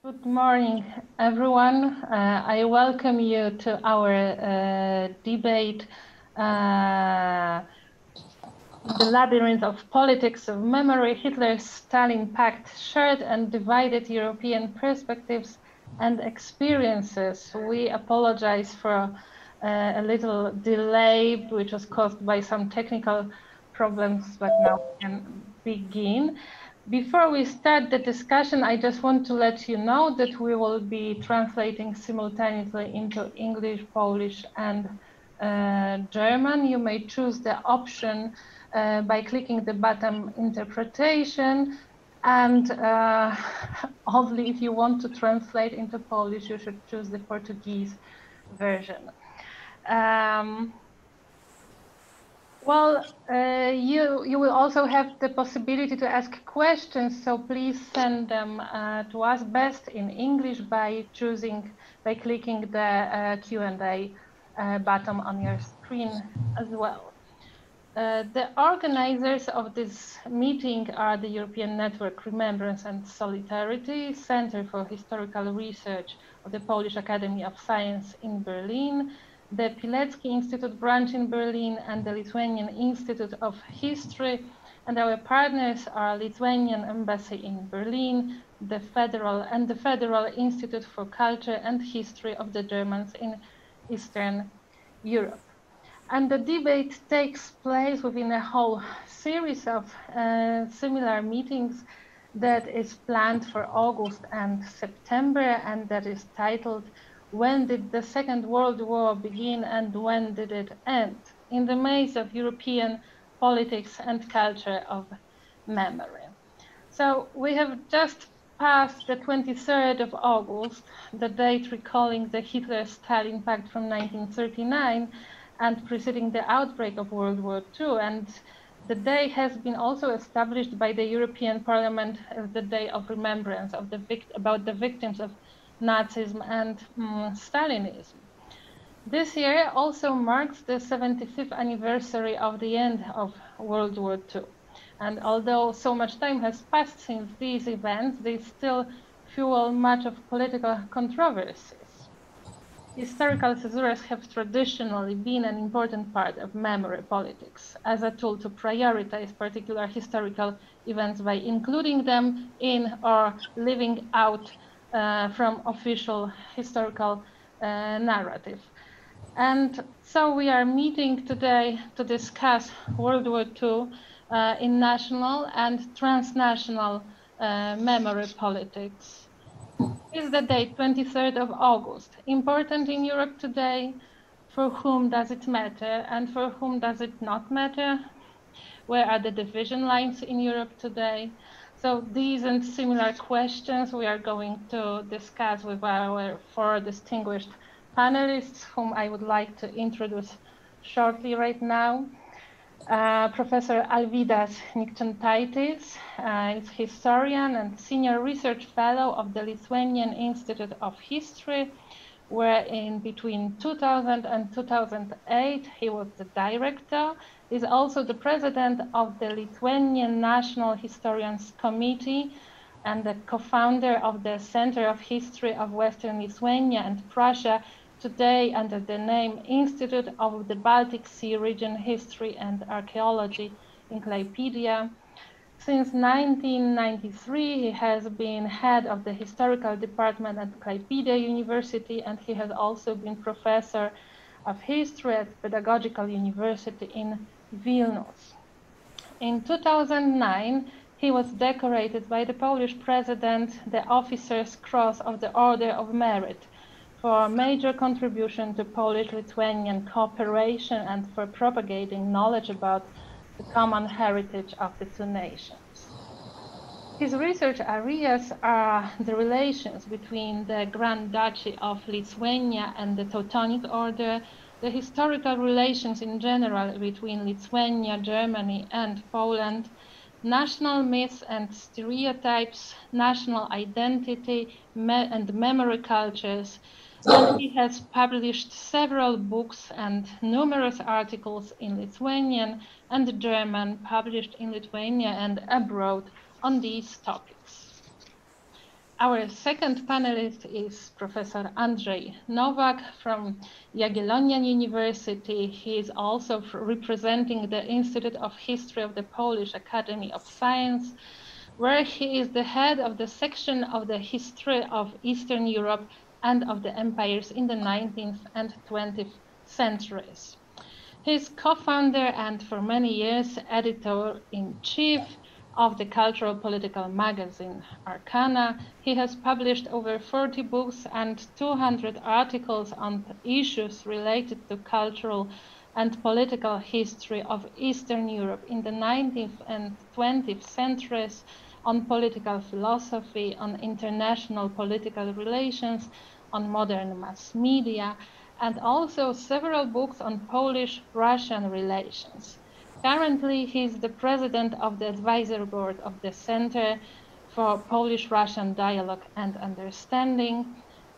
Good morning, everyone. I welcome you to our debate, The Labyrinth of Politics of Memory, Hitler-Stalin Pact, Shared and Divided European Perspectives and Experiences. We apologize for a little delay, which was caused by some technical problems, but now we can begin. Before we start the discussion, I just want to let you know that we will be translating simultaneously into English, Polish, and German. You may choose the option by clicking the button interpretation. And only if you want to translate into Polish, you should choose the Portuguese version. You will also have the possibility to ask questions, so please send them to us, best in English, by clicking the Q&A button on your screen as well. The organizers of this meeting are the European Network Remembrance and Solidarity, Center for Historical Research of the Polish Academy of Science in Berlin, the Pilecki Institute branch in Berlin, and the Lithuanian Institute of History. And our partners are Lithuanian Embassy in Berlin, the Federal Institute for Culture and History of the Germans in Eastern Europe. And the debate takes place within a whole series of similar meetings that is planned for August and September, and that is titled, "When did the Second World War begin and when did it end? In the Maze of European Politics and Culture of Memory." So we have just passed the 23rd of August, the date recalling the Hitler-Stalin Pact from 1939, and preceding the outbreak of World War II. And the day has been also established by the European Parliament as the Day of Remembrance of about the victims of Nazism and Stalinism. This year also marks the 75th anniversary of the end of World War II. And although so much time has passed since these events, they still fuel much of political controversies. Historical caesures have traditionally been an important part of memory politics as a tool to prioritize particular historical events by including them in or leaving out from official historical narrative. And so we are meeting today to discuss World War II in national and transnational memory politics. Is the date 23rd of August important in Europe today? For whom does it matter and for whom does it not matter? Where are the division lines in Europe today? So these and similar questions we are going to discuss with our four distinguished panelists, whom I would like to introduce shortly right now. Professor Alvydas Nikčentaitis is historian and senior research fellow of the Lithuanian Institute of History, where in between 2000 and 2008 he was the director. He's also the president of the Lithuanian National Historians Committee and the co-founder of the Center of History of Western Lithuania and Prussia, today under the name Institute of the Baltic Sea Region History and Archaeology in Klaipėda. Since 1993, he has been head of the historical department at Klaipėda University, and he has also been professor of history at Pedagogical University in Vilnius. In 2009, he was decorated by the Polish president the Officer's Cross of the Order of Merit for a major contribution to Polish-Lithuanian cooperation and for propagating knowledge about the common heritage of the two nations. His research areas are the relations between the Grand Duchy of Lithuania and the Teutonic Order, the historical relations in general between Lithuania, Germany, and Poland, national myths and stereotypes, national identity, and memory cultures. And he has published several books and numerous articles in Lithuanian and German, published in Lithuania and abroad on these topics. Our second panelist is Professor Andrzej Nowak from Jagiellonian University. He is also representing the Institute of History of the Polish Academy of Science, where he is the head of the section of the history of Eastern Europe and of the empires in the 19th and 20th centuries. He is co-founder and for many years editor-in-chief of the cultural political magazine Arcana. He has published over 40 books and 200 articles on issues related to cultural and political history of Eastern Europe in the 19th and 20th centuries, on political philosophy, on international political relations, on modern mass media, and also several books on Polish-Russian relations. Currently, he is the president of the advisory board of the Center for Polish-Russian Dialogue and Understanding.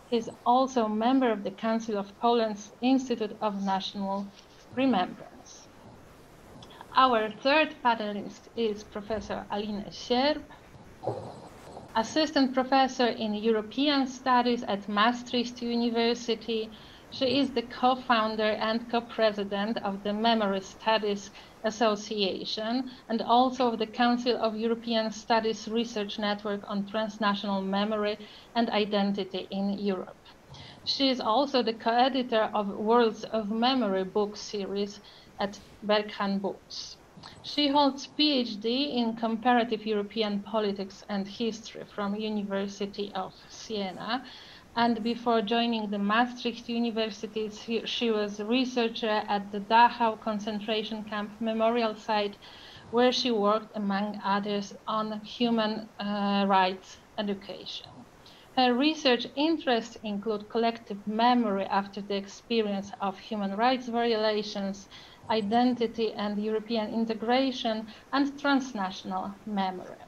He is also a member of the Council of Poland's Institute of National Remembrance. Our third panelist is Professor Aline Sierp, assistant professor in European Studies at Maastricht University. She is the co-founder and co-president of the Memory Studies Association and also of the Council of European Studies Research Network on Transnational Memory and Identity in Europe. She is also the co-editor of Worlds of Memory book series at Berghahn Books. She holds PhD in Comparative European Politics and History from University of Siena. And before joining the Maastricht University, she was a researcher at the Dachau concentration camp memorial site, where she worked, among others, on human rights education. Her research interests include collective memory after the experience of human rights violations, identity and European integration, and transnational memory.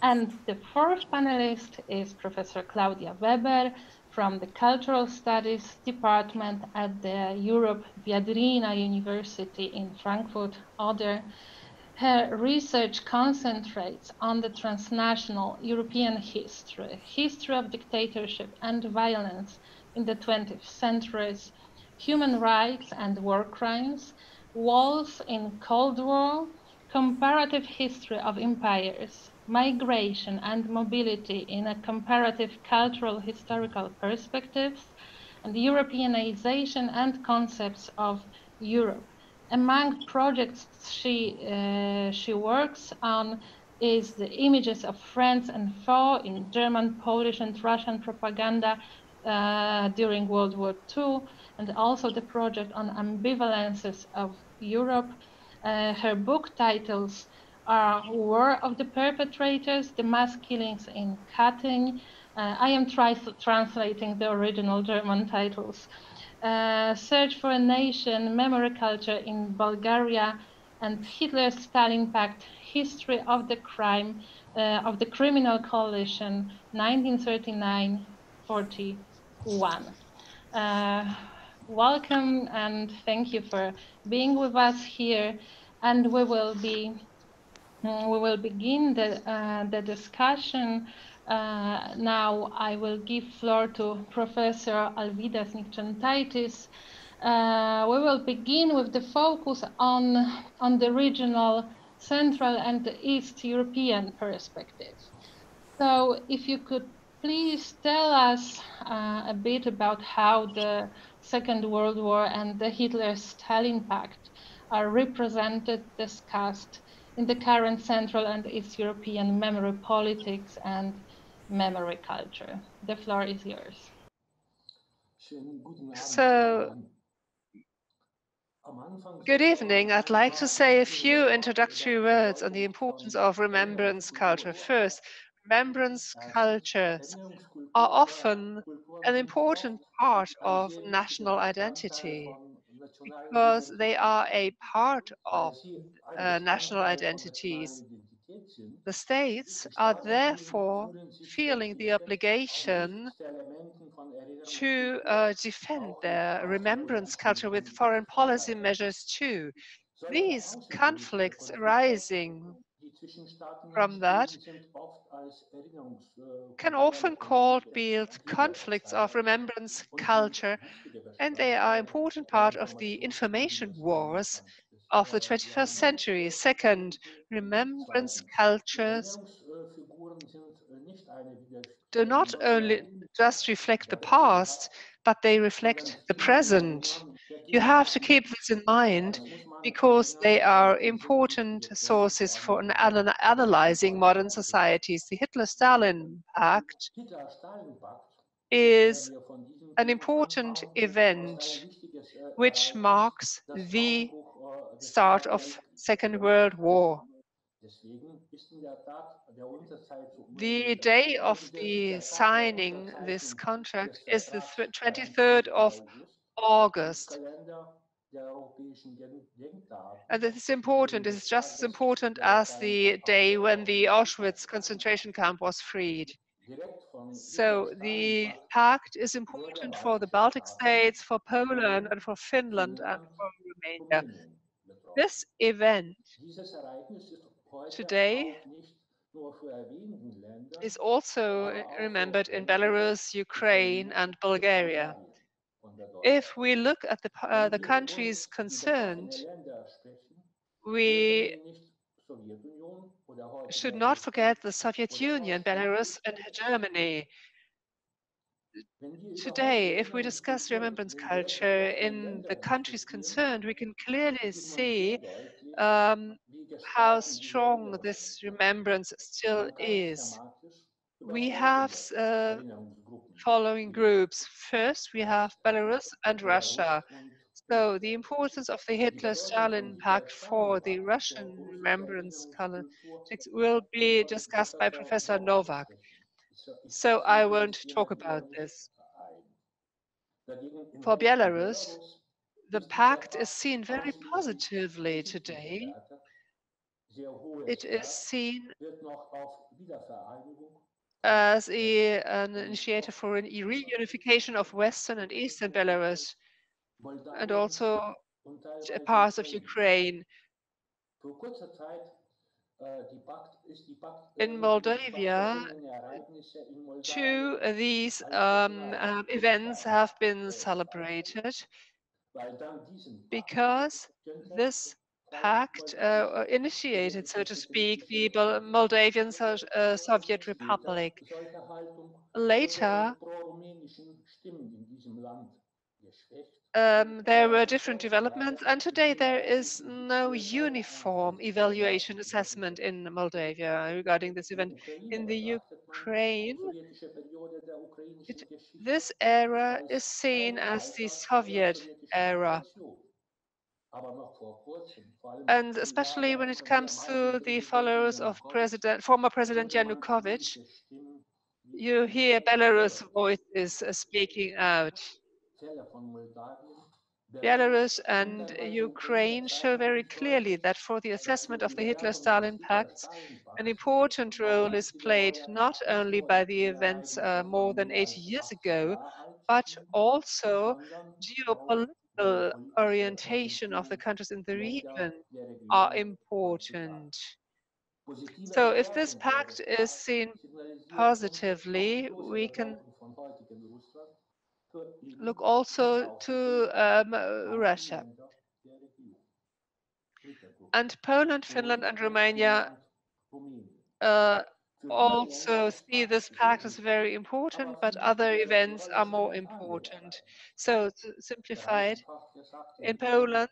And the fourth panelist is Professor Claudia Weber from the Cultural Studies Department at the Europe Viadrina University in Frankfurt Oder. Her research concentrates on the transnational European history, history of dictatorship and violence in the 20th centuries, human rights and war crimes, wars in Cold War, comparative history of empires, migration and mobility in a comparative cultural historical perspectives, and Europeanization and concepts of Europe. Among projects she works on is the images of friends and foe in German, Polish, and Russian propaganda during World War II, and also the project on ambivalences of Europe. Her book titles are War of the Perpetrators, The Mass Killings in Katyn. I am translating the original German titles. Search for a Nation, Memory Culture in Bulgaria, and Hitler-Stalin Pact, History of the Crime of the Criminal Coalition, 1939-41. Welcome and thank you for being with us here. And we will begin the discussion. Now I will give floor to Professor Alvydas Nikčentaitis. We will begin with the focus on the regional, Central and East European perspective. So if you could please tell us a bit about how the Second World War and the Hitler-Stalin Pact are represented, discussed in the current Central and East European memory politics and memory culture. The floor is yours. So, good evening. I'd like to say a few introductory words on the importance of remembrance culture. First, remembrance cultures are often an important part of national identity because they are a part of national identities. The states are therefore feeling the obligation to defend their remembrance culture with foreign policy measures too. These conflicts arising from that can often be conflicts of remembrance culture, and they are an important part of the information wars of the 21st century. Second, remembrance cultures do not only just reflect the past, but they reflect the present. You have to keep this in mind because they are important sources for analyzing modern societies. The Hitler-Stalin Pact is an important event which marks the start of Second World War. The day of the signing this contract is the 23rd of August. And this is important. It's just as important as the day when the Auschwitz concentration camp was freed. So the pact is important for the Baltic states, for Poland, and for Finland, and for Romania. This event today is also remembered in Belarus, Ukraine, and Bulgaria. If we look at the countries concerned, we should not forget the Soviet Union, Belarus, and Germany. Today, if we discuss remembrance culture in the countries concerned, we can clearly see how strong this remembrance still is. We have following groups. First, we have Belarus and Russia. So the importance of the Hitler-Stalin Pact for the Russian remembrance politics will be discussed by Professor Novak. So I won't talk about this. For Belarus, the pact is seen very positively today. It is seen as an initiator for an reunification of Western and Eastern Belarus, and also parts of Ukraine. In Moldavia, two of these events have been celebrated because this pact initiated, so to speak, the Moldavian Soviet Republic. Later, there were different developments, and today there is no uniform evaluation assessment in Moldavia regarding this event. In the Ukraine, this era is seen as the Soviet era. And especially when it comes to the followers of former President Yanukovych, you hear Belarus voices speaking out. Belarus and Ukraine show very clearly that for the assessment of the Hitler-Stalin pacts, an important role is played not only by the events more than 80 years ago, but also geopolitical orientation of the countries in the region are important. So if this pact is seen positively, we can look also to Russia. And Poland, Finland, and Romania also see this pact as very important, but other events are more important. So, simplified, in Poland,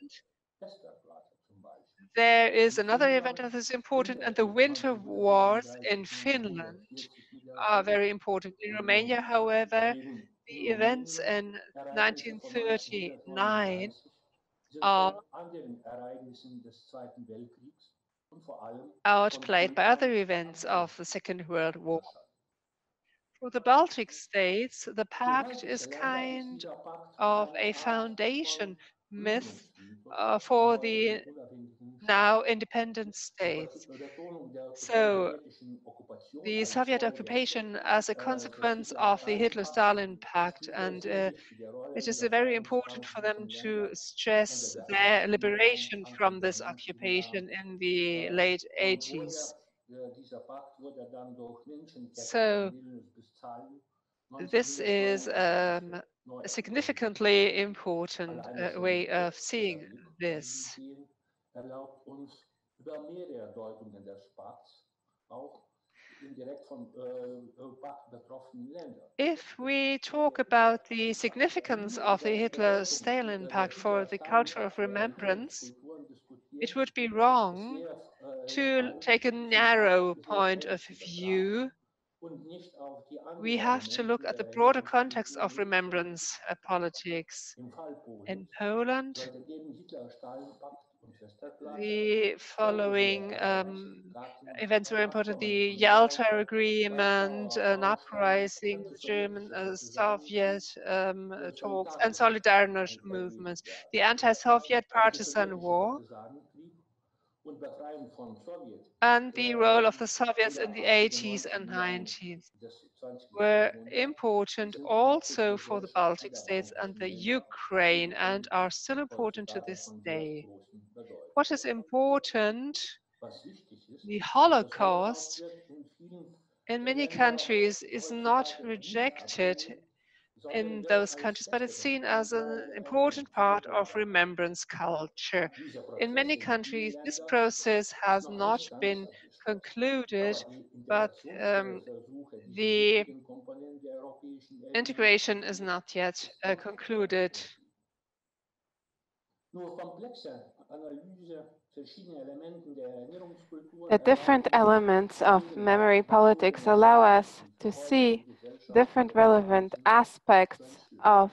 there is another event that is important, and the winter wars in Finland are very important. In Romania, however, the events in 1939 are outplayed by other events of the Second World War. For the Baltic states, the pact is kind of a foundation myth for the now independent states. So the Soviet occupation as a consequence of the Hitler-Stalin Pact, and it is very important for them to stress their liberation from this occupation in the late 80s. So this is a significantly important way of seeing this. If we talk about the significance of the Hitler-Stalin Pact for the culture of remembrance, it would be wrong to take a narrow point of view. We have to look at the broader context of remembrance politics. In Poland, the following events were important: the Yalta Agreement, an uprising, the German Soviet talks, and Solidarność movements, the anti-Soviet partisan war, and the role of the Soviets in the 80s and 90s were important also for the Baltic states and the Ukraine, and are still important to this day. What is important, the Holocaust in many countries is not rejected in those countries, but it's seen as an important part of remembrance culture. In many countries, this process has not been concluded, but the integration is not yet concluded. The different elements of memory politics allow us to see different relevant aspects of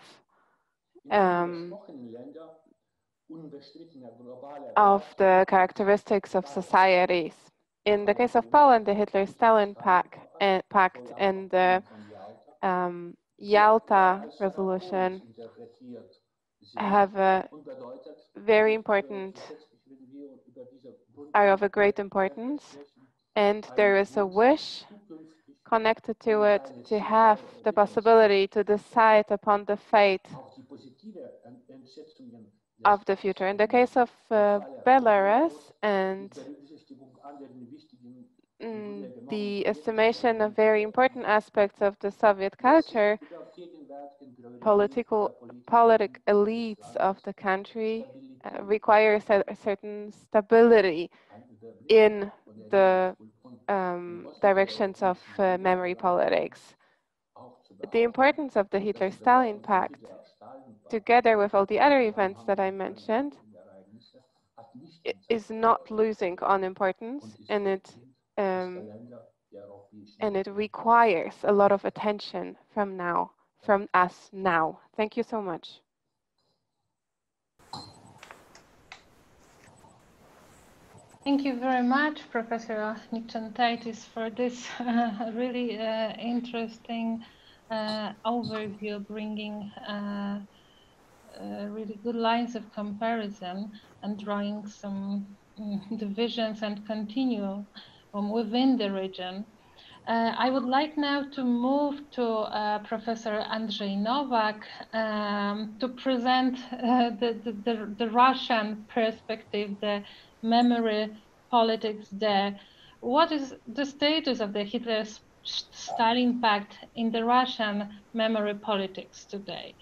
the characteristics of societies. In the case of Poland, the Hitler-Stalin Pact and the Yalta Resolution have a very important, are of a great importance, and there is a wish connected to it to have the possibility to decide upon the fate of the future. In the case of Belarus and the estimation of very important aspects of the Soviet culture, politic elites of the country require a certain stability in the directions of memory politics. The importance of the Hitler-Stalin Pact, together with all the other events that I mentioned, is not losing on importance, and it requires a lot of attention from us now. Thank you so much. Thank you very much, Professor Nikčantaitis, for this really interesting overview, bringing really good lines of comparison and drawing some divisions and continue within the region. I would like now to move to Professor Andrzej Nowak to present the Russian perspective, the memory politics there. What is the status of the Hitler-Stalin Pact in the Russian memory politics today?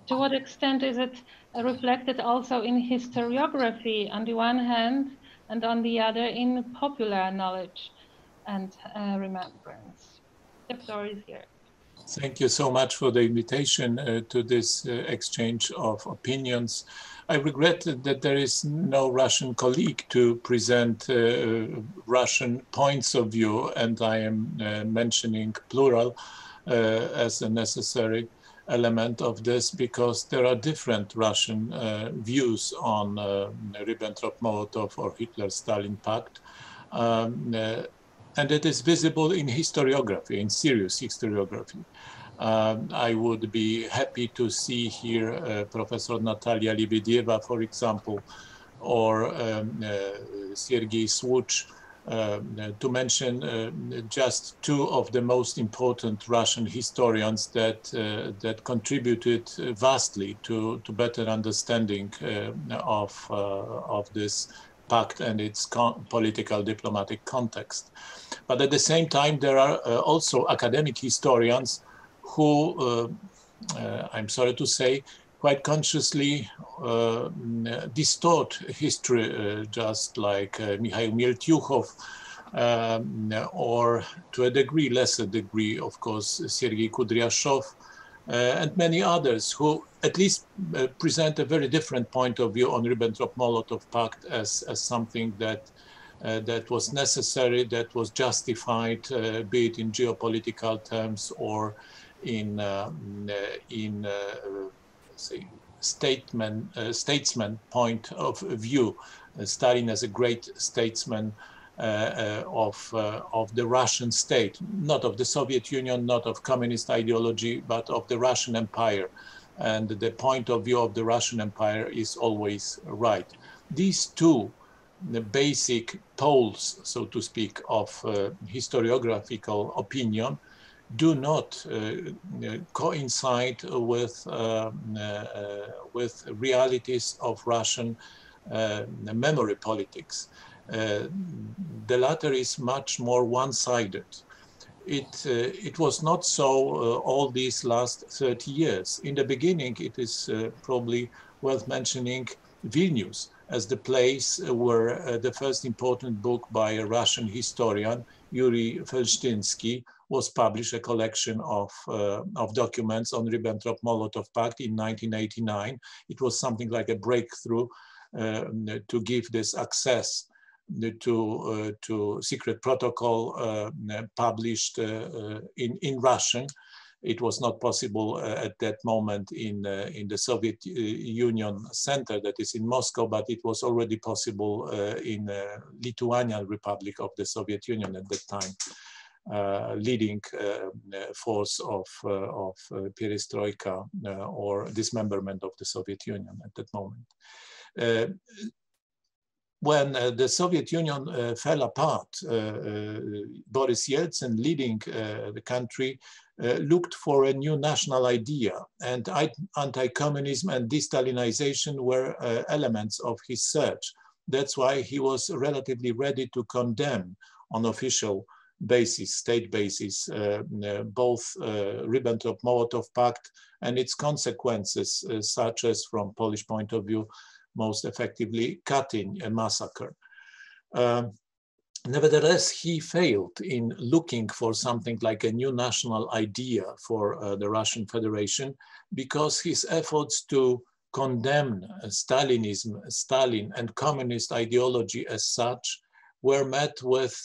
To what extent is it reflected also in historiography on the one hand, and on the other in popular knowledge and remembrance? The floor is here. Thank you so much for the invitation to this exchange of opinions. I regret that there is no Russian colleague to present Russian points of view, and I am mentioning plural as a necessary element of this, because there are different Russian views on Ribbentrop-Molotov or Hitler-Stalin Pact. And it is visible in historiography, in serious historiography. I would be happy to see here Professor Natalia Lebedeeva, for example, or Sergei Sluch, to mention just two of the most important Russian historians that that contributed vastly to better understanding of this pact and its political diplomatic context. But at the same time, there are also academic historians who, I'm sorry to say, quite consciously distort history, just like Mikhail Meltyukhov, or to a degree, lesser degree, of course, Sergei Kudryashov, and many others who at least present a very different point of view on Ribbentrop-Molotov Pact as something that that was necessary, that was justified, be it in geopolitical terms or in say, statesman point of view. Stalin as a great statesman of the Russian state, not of the Soviet Union, not of communist ideology, but of the Russian Empire. And the point of view of the Russian Empire is always right. These two the basic poles, so to speak, of historiographical opinion do not coincide with realities of Russian memory politics. The latter is much more one-sided. It was not so all these last 30 years. In the beginning, it is probably worth mentioning Vilnius as the place where the first important book by a Russian historian, Yuri Felshtinsky, was published, a collection of documents on Ribbentrop-Molotov Pact in 1989. It was something like a breakthrough to give this access to secret protocol published in Russian. It was not possible at that moment in the Soviet Union center that is in Moscow, but it was already possible in Lithuanian Republic of the Soviet Union at that time, leading force of perestroika or dismemberment of the Soviet Union at that moment. When the Soviet Union fell apart, Boris Yeltsin, leading the country, looked for a new national idea, and anti-communism and de-Stalinization were elements of his search. That's why he was relatively ready to condemn on official basis, state basis, both Ribbentrop-Molotov Pact and its consequences, such as from Polish point of view, most effectively Katyn massacre. Nevertheless, he failed in looking for something like a new national idea for the Russian Federation, because his efforts to condemn Stalinism, Stalin, and communist ideology as such were met with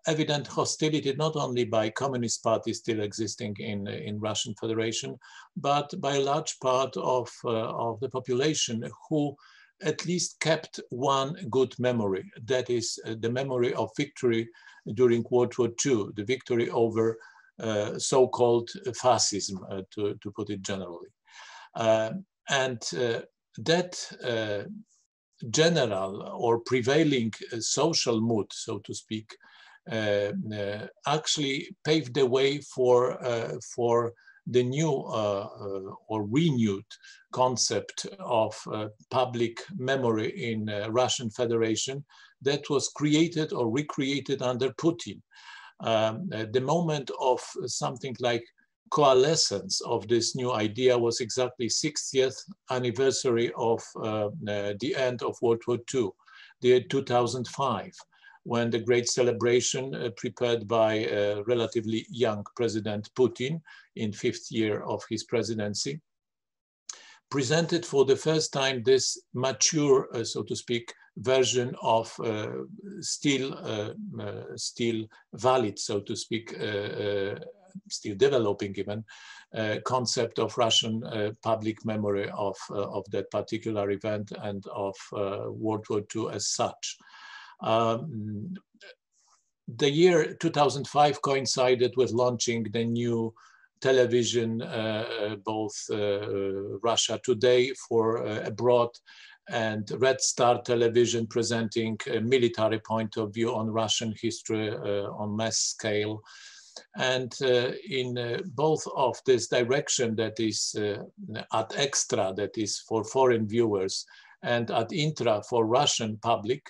evident hostility, not only by communist parties still existing in Russian Federation, but by a large part of the population who at least kept one good memory. That is the memory of victory during World War II, the victory over so-called fascism, to put it generally. That general or prevailing social mood, so to speak, actually paved the way for the new or renewed concept of public memory in Russian Federation that was created or recreated under Putin. The moment of something like coalescence of this new idea was exactly 60th anniversary of the end of World War II, the year 2005. When the great celebration prepared by relatively young President Putin in 5th year of his presidency, presented for the first time this mature, so to speak, version of still valid, so to speak, still developing even, concept of Russian public memory of that particular event and of World War II as such. The year 2005 coincided with launching the new television, both Russia Today for abroad and Red Star Television presenting a military point of view on Russian history on mass scale. And in both of this direction, that is at extra, that is for foreign viewers, and at intra for Russian public,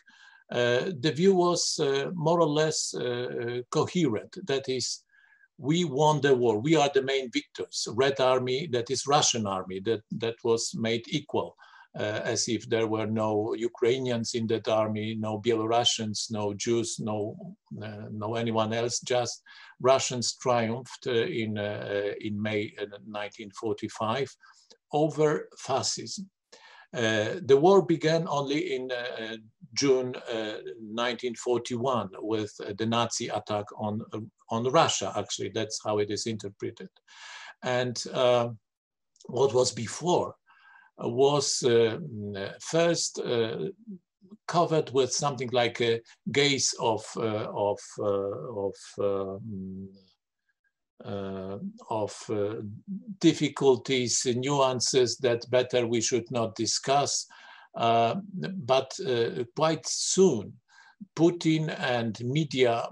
the view was more or less coherent. That is, we won the war, we are the main victors. Red Army, that is Russian army, that was made equal, as if there were no Ukrainians in that army, no Belarusians, no Jews, no anyone else, just Russians triumphed in May 1945 over fascism. The war began only in June 1941 with the Nazi attack on Russia, actually. That's how it is interpreted. And what was before was first covered with something like a gaze of difficulties, nuances that better we should not discuss. But quite soon, Putin and media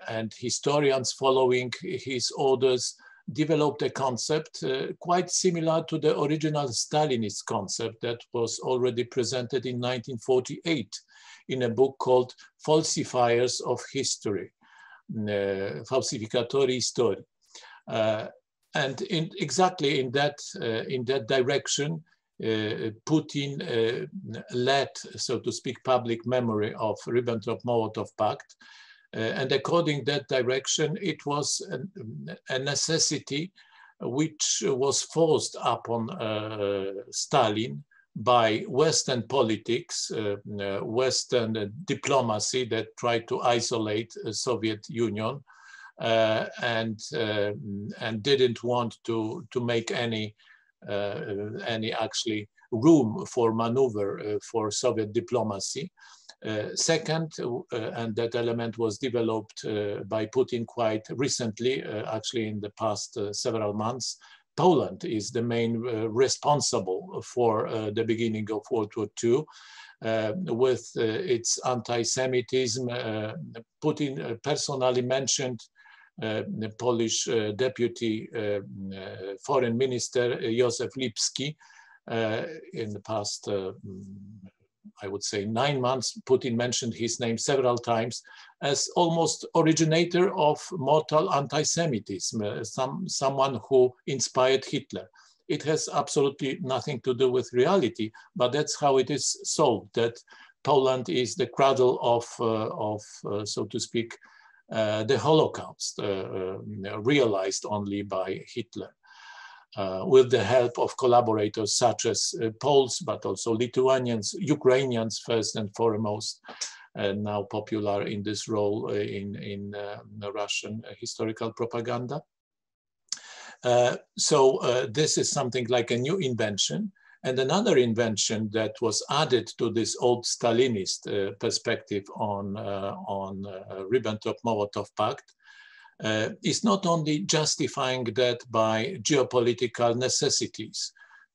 and historians following his orders developed a concept quite similar to the original Stalinist concept that was already presented in 1948 in a book called Falsifiers of History, Falsificatori Historii. And exactly in that direction, Putin led, so to speak, public memory of Ribbentrop-Molotov Pact. And according to that direction, it was a necessity which was forced upon Stalin by Western politics, Western diplomacy that tried to isolate the Soviet Union and didn't want to make any actually room for maneuver for Soviet diplomacy. Second, and that element was developed by Putin quite recently, actually in the past several months, Poland is the main responsible for the beginning of World War II. With its anti-Semitism, Putin personally mentioned the Polish deputy foreign minister Józef Lipski in the past I would say 9 months. Putin mentioned his name several times as almost originator of mortal anti-Semitism, someone who inspired Hitler. It has absolutely nothing to do with reality, but that's how it is sold, that Poland is the cradle of so to speak, the Holocaust, realized only by Hitler. With the help of collaborators such as Poles, but also Lithuanians, Ukrainians first and foremost, now popular in this role in Russian historical propaganda. So this is something like a new invention. And another invention that was added to this old Stalinist perspective on Ribbentrop-Molotov Pact is not only justifying that by geopolitical necessities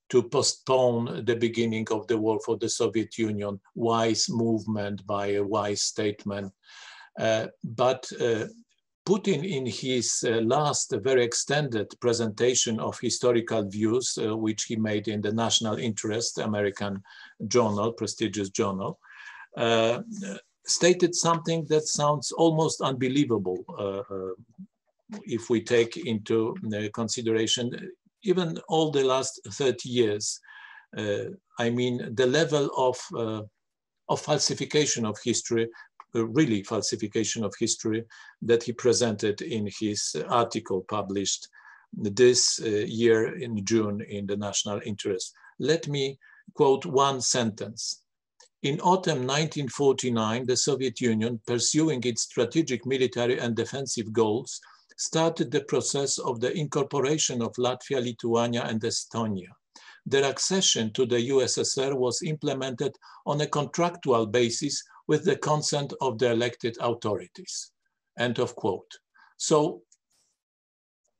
to postpone the beginning of the war for the Soviet Union, wise movement by a wise statement, but Putin in his last very extended presentation of historical views, which he made in the National Interest, American journal, prestigious journal, stated something that sounds almost unbelievable if we take into consideration even all the last 30 years. I mean, the level of falsification of history, really falsification of history, that he presented in his article published this year in June in the National Interest. Let me quote one sentence. In autumn 1949, the Soviet Union, pursuing its strategic military and defensive goals, started the process of the incorporation of Latvia, Lithuania, and Estonia. Their accession to the USSR was implemented on a contractual basis with the consent of the elected authorities. End of quote. So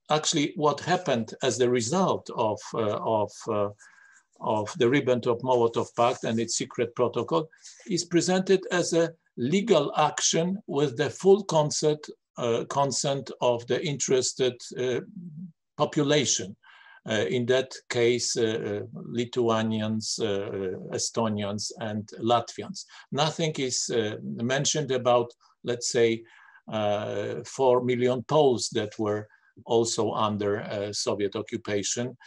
actually what happened as the result of the Ribbentrop-Molotov Pact and its secret protocol is presented as a legal action with the full consent of the interested population. In that case, Lithuanians, Estonians, and Latvians. Nothing is mentioned about, let's say, 4 million Poles that were also under Soviet occupation,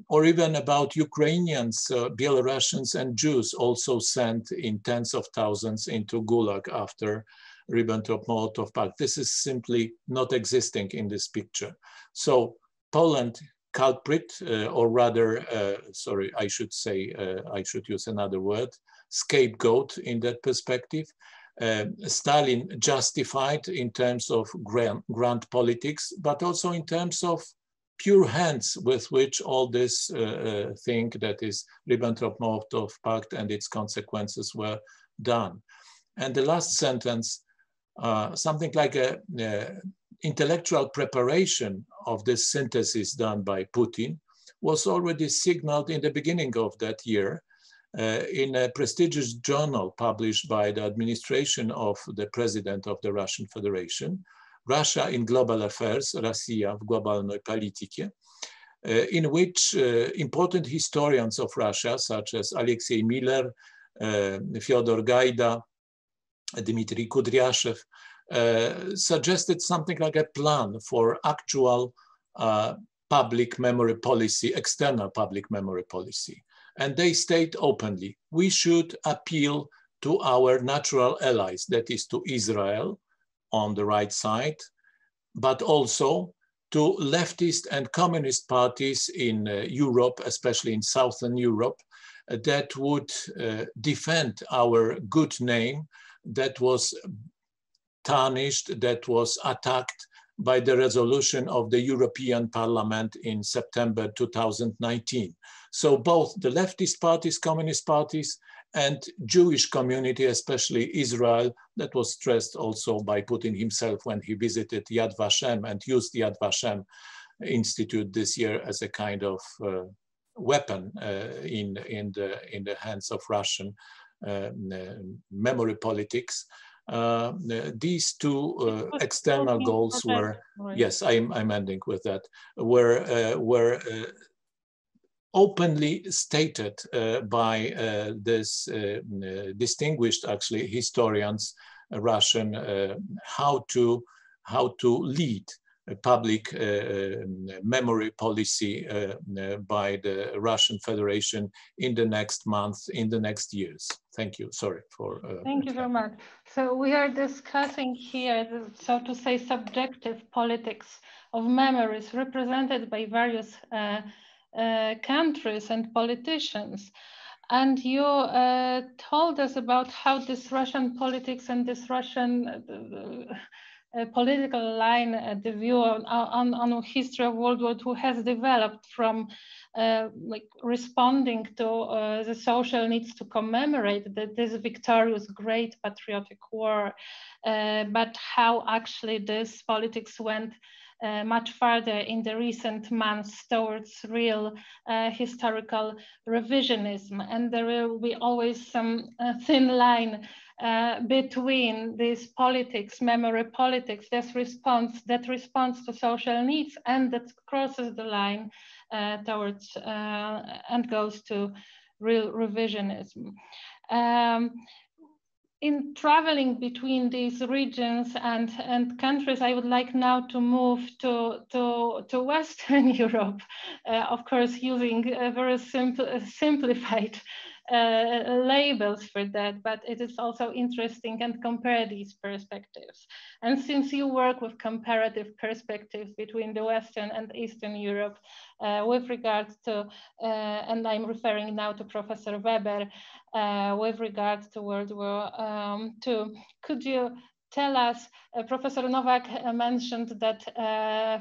or even about Ukrainians, Belarusians, and Jews also sent in tens of thousands into Gulag after Ribbentrop-Molotov Pact. This is simply not existing in this picture. So Poland, culprit, or rather, sorry, I should say, I should use another word, scapegoat in that perspective. Stalin justified in terms of grand politics, but also in terms of pure hands with which all this thing that is Ribbentrop-Molotov Pact and its consequences were done. And the last sentence, something like a intellectual preparation of this synthesis done by Putin was already signaled in the beginning of that year in a prestigious journal published by the administration of the president of the Russian Federation, Russia in Global Affairs, Россия в глобальной политике, in which important historians of Russia, such as Alexei Miller, Fyodor Gaida, Dmitry Kudryashev, suggested something like a plan for actual public memory policy, external public memory policy. And they state openly, we should appeal to our natural allies, that is to Israel on the right side, but also to leftist and communist parties in Europe, especially in Southern Europe, that would defend our good name that was tarnished, that was attacked by the resolution of the European Parliament in September 2019. So both the leftist parties, communist parties, and Jewish community, especially Israel, that was stressed also by Putin himself when he visited Yad Vashem and used Yad Vashem Institute this year as a kind of weapon in the hands of Russian memory politics. These two external goals were, yes, I'm ending with that, were openly stated by this distinguished, actually, historians, Russian, how to lead a public memory policy by the Russian Federation in the next month, in the next years. Thank you. Sorry for. Thank you very much. So we are discussing here, so to say, subjective politics of memories represented by various countries and politicians. And you told us about how this Russian politics and this Russian political line, the view on history of World War II has developed from like responding to the social needs to commemorate this victorious great patriotic war, but how actually this politics went much farther in the recent months towards real historical revisionism. And there will be always some thin line between these politics, memory politics, that responds to social needs and that crosses the line towards and goes to real revisionism. In traveling between these regions and countries, I would like now to move to Western Europe, of course, using very simplified labels for that, but it is also interesting and compare these perspectives. And since you work with comparative perspectives between the Western and Eastern Europe with regards to, and I'm referring now to Professor Weber, with regards to World War II, could you tell us, Professor Nowak mentioned that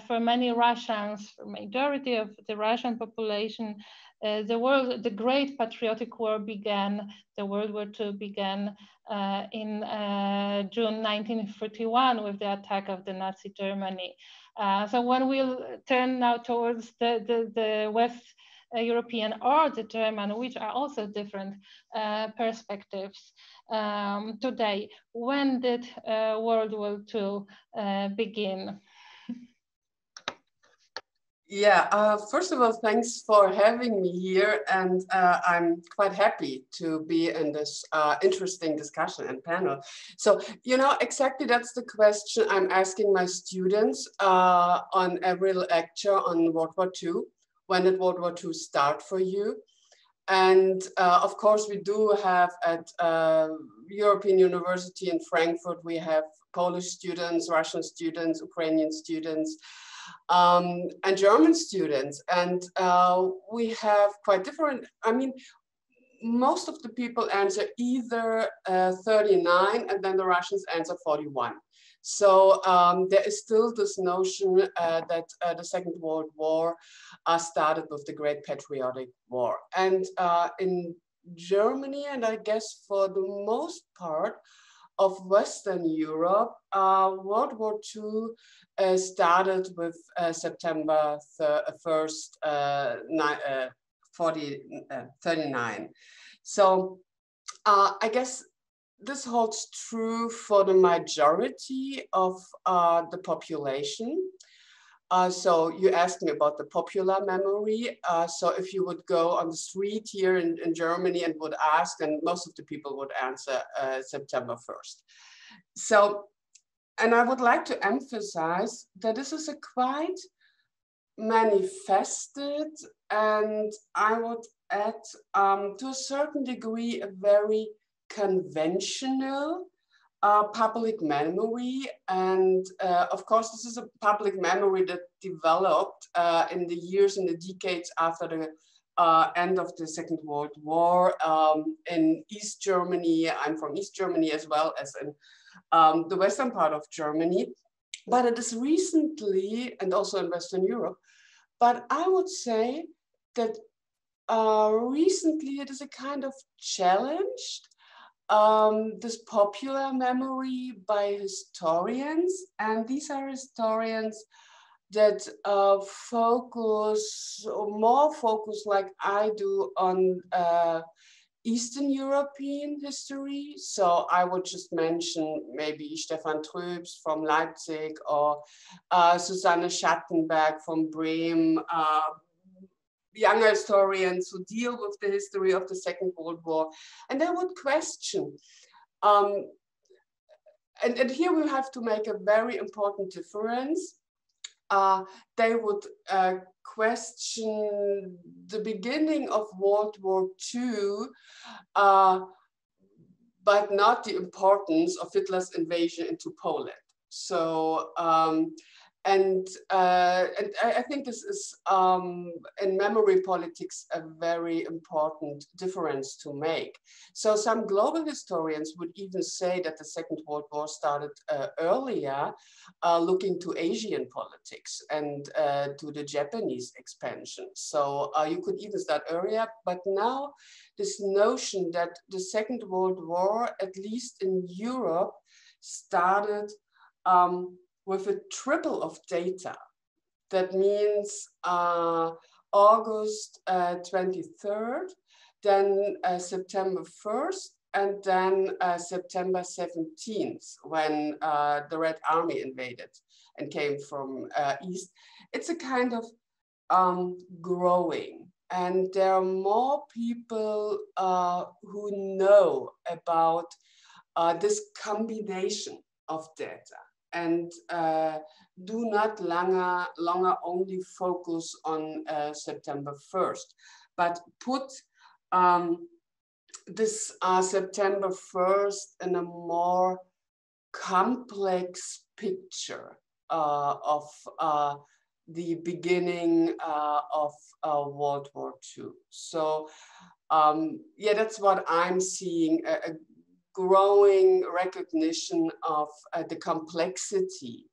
for many Russians, for majority of the Russian population, the Great Patriotic War began, the World War II began in June 1941 with the attack of the Nazi Germany. So when we'll turn now towards the West European or the German, which are also different perspectives today, when did World War II begin? Yeah, first of all, thanks for having me here. And I'm quite happy to be in this interesting discussion and panel. So, you know, exactly that's the question I'm asking my students on every lecture on World War II. When did World War II start for you? And of course, we do have at European University in Frankfurt, we have Polish students, Russian students, Ukrainian students, and German students. And we have quite different, I mean, most of the people answer either 39 and then the Russians answer 41. So there is still this notion that the Second World War started with the Great Patriotic War. And in Germany, and I guess for the most part of Western Europe, World War II started with September 1st, 39. So I guess this holds true for the majority of the population. So you asked me about the popular memory. So if you would go on the street here in Germany and would ask, and most of the people would answer September 1st. So, and I would like to emphasize that this is a quite manifested, and I would add to a certain degree a very conventional public memory. And of course, this is a public memory that developed in the years and the decades after the end of the Second World War in East Germany. I'm from East Germany as well as in the western part of Germany. But it is recently, and also in Western Europe, but I would say that recently it is a kind of challenge, this popular memory by historians. And these are historians that focus, or more focus like I do, on Eastern European history. So I would just mention maybe Stefan Troeps from Leipzig, or Susanne Schattenberg from Bremen, younger historians who deal with the history of the Second World War. And they would question, and here we have to make a very important difference. They would question the beginning of World War II, but not the importance of Hitler's invasion into Poland. So, and I think this is, in memory politics, a very important difference to make. So some global historians would even say that the Second World War started earlier, looking to Asian politics and to the Japanese expansion. So you could even start earlier, but now this notion that the Second World War, at least in Europe, started with a triple of data. That means August 23rd, then September 1st, and then September 17th, when the Red Army invaded and came from east. It's a kind of growing. And there are more people who know about this combination of data, and do not longer only focus on September 1st, but put this September 1st in a more complex picture of the beginning of World War II. So yeah, that's what I'm seeing, a growing recognition of the complexity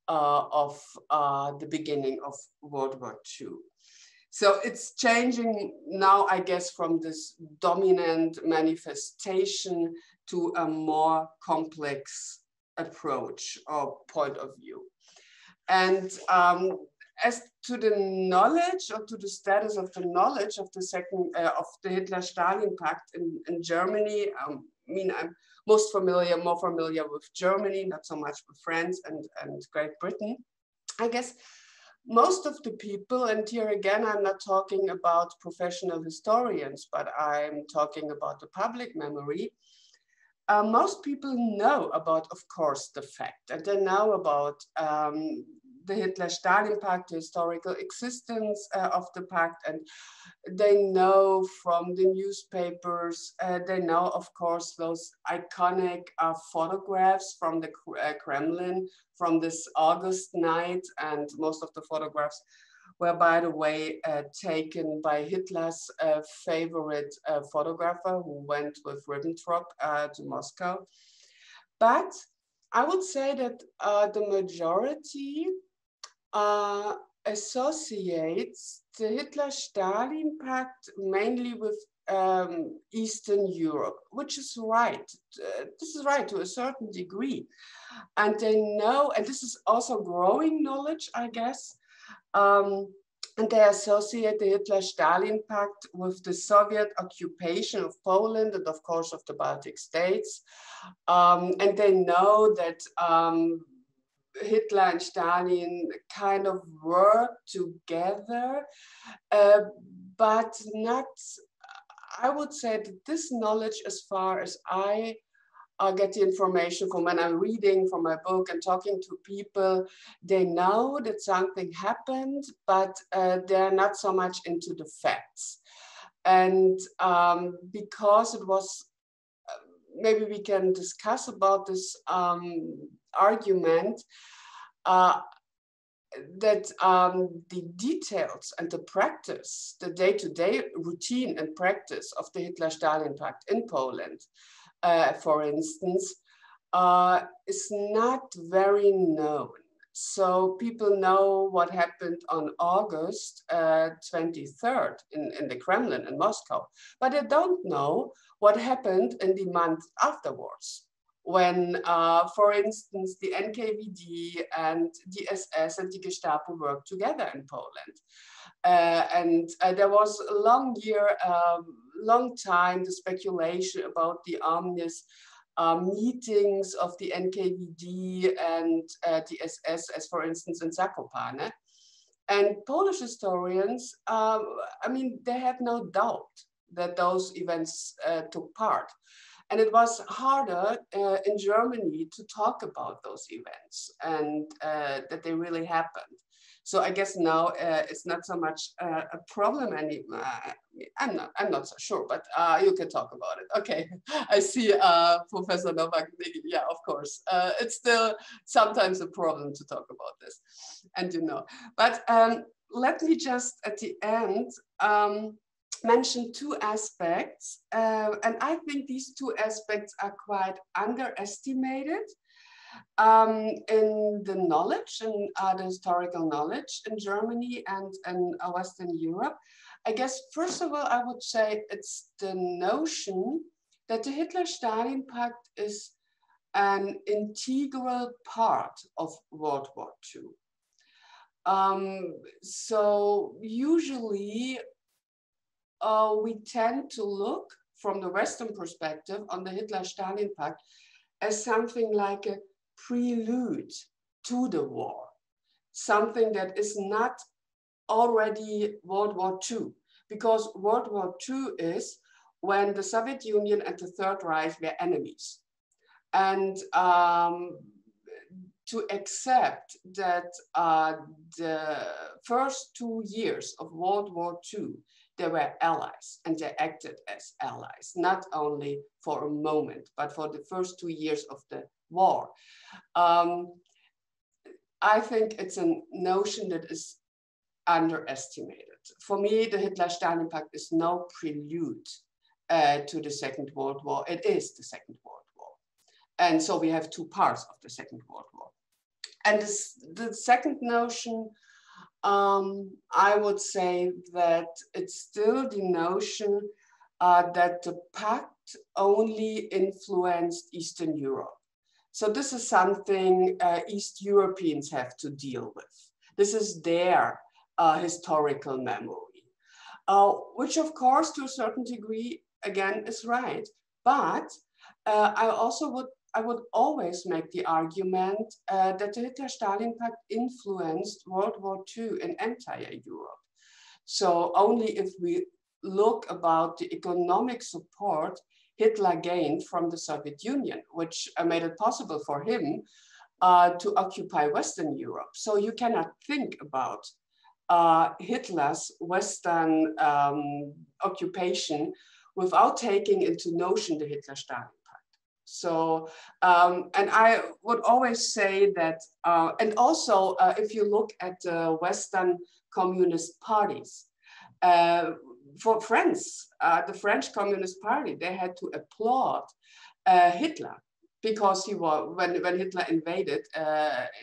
of the beginning of World War II. So it's changing now, I guess, from this dominant manifestation to a more complex approach or point of view. And as to the knowledge or to the status of the knowledge of the Hitler-Stalin Pact in Germany, I mean, I'm more familiar with Germany, not so much with France and Great Britain. I guess most of the people, and here again, I'm not talking about professional historians, but I'm talking about the public memory. Most people know about, of course, the fact, and they know about the Hitler-Stalin Pact, the historical existence of the pact, and they know from the newspapers, they know, of course, those iconic photographs from the Kremlin from this August night, and most of the photographs were, by the way, taken by Hitler's favorite photographer who went with Ribbentrop to Moscow. But I would say that the majority associates the Hitler-Stalin Pact mainly with Eastern Europe, which is right. This is right to a certain degree. And they know, and this is also growing knowledge, I guess, and they associate the Hitler-Stalin Pact with the Soviet occupation of Poland and, of course, of the Baltic states. And they know that Hitler and Stalin kind of worked together, but not, I would say that this knowledge, as far as I get the information from when I'm reading from my book and talking to people, they know that something happened, but they're not so much into the facts. And because it was, maybe we can discuss about this argument, that the details and the practice, the day-to-day routine and practice of the Hitler-Stalin Pact in Poland, for instance, is not very known. So people know what happened on August 23rd in the Kremlin in Moscow, but they don't know what happened in the month afterwards, when, for instance, the NKVD and the SS and the Gestapo worked together in Poland. And there was a long time, the speculation about the ominous meetings of the NKVD and the SS, as for instance in Zakopane. And Polish historians, I mean, they had no doubt that those events took part. And it was harder in Germany to talk about those events and that they really happened. So I guess now it's not so much a problem anymore. I'm not so sure, but you can talk about it. Okay, I see Professor Novak. Yeah, of course. It's still sometimes a problem to talk about this, and you know. But let me just at the end mention two aspects, and I think these two aspects are quite underestimated in the knowledge and the historical knowledge in Germany and in Western Europe. I guess, first of all, I would say it's the notion that the Hitler-Stalin Pact is an integral part of World War II. So usually we tend to look from the Western perspective on the Hitler-Stalin Pact as something like a prelude to the war, something that is not already World War II, because World War II is when the Soviet Union and the Third Reich were enemies. And to accept that the first 2 years of World War II, they were allies and they acted as allies, not only for a moment, but for the first 2 years of the war. I think it's a notion that is underestimated. For me, the Hitler-Stalin Pact is no prelude to the Second World War. It is the Second World War. And so we have two parts of the Second World War. And the second notion, I would say that it's still the notion that the pact only influenced Eastern Europe. So this is something East Europeans have to deal with. This is their historical memory, which of course to a certain degree, again, is right. But I would always make the argument that the Hitler-Stalin Pact influenced World War II in entire Europe. So only if we look about the economic support Hitler gained from the Soviet Union, which made it possible for him to occupy Western Europe. So you cannot think about Hitler's Western occupation without taking into notion the Hitler-Stalin Pact. So, and I would always say that, and also if you look at the Western communist parties, for France, the French Communist Party, they had to applaud Hitler because he was, when Hitler invaded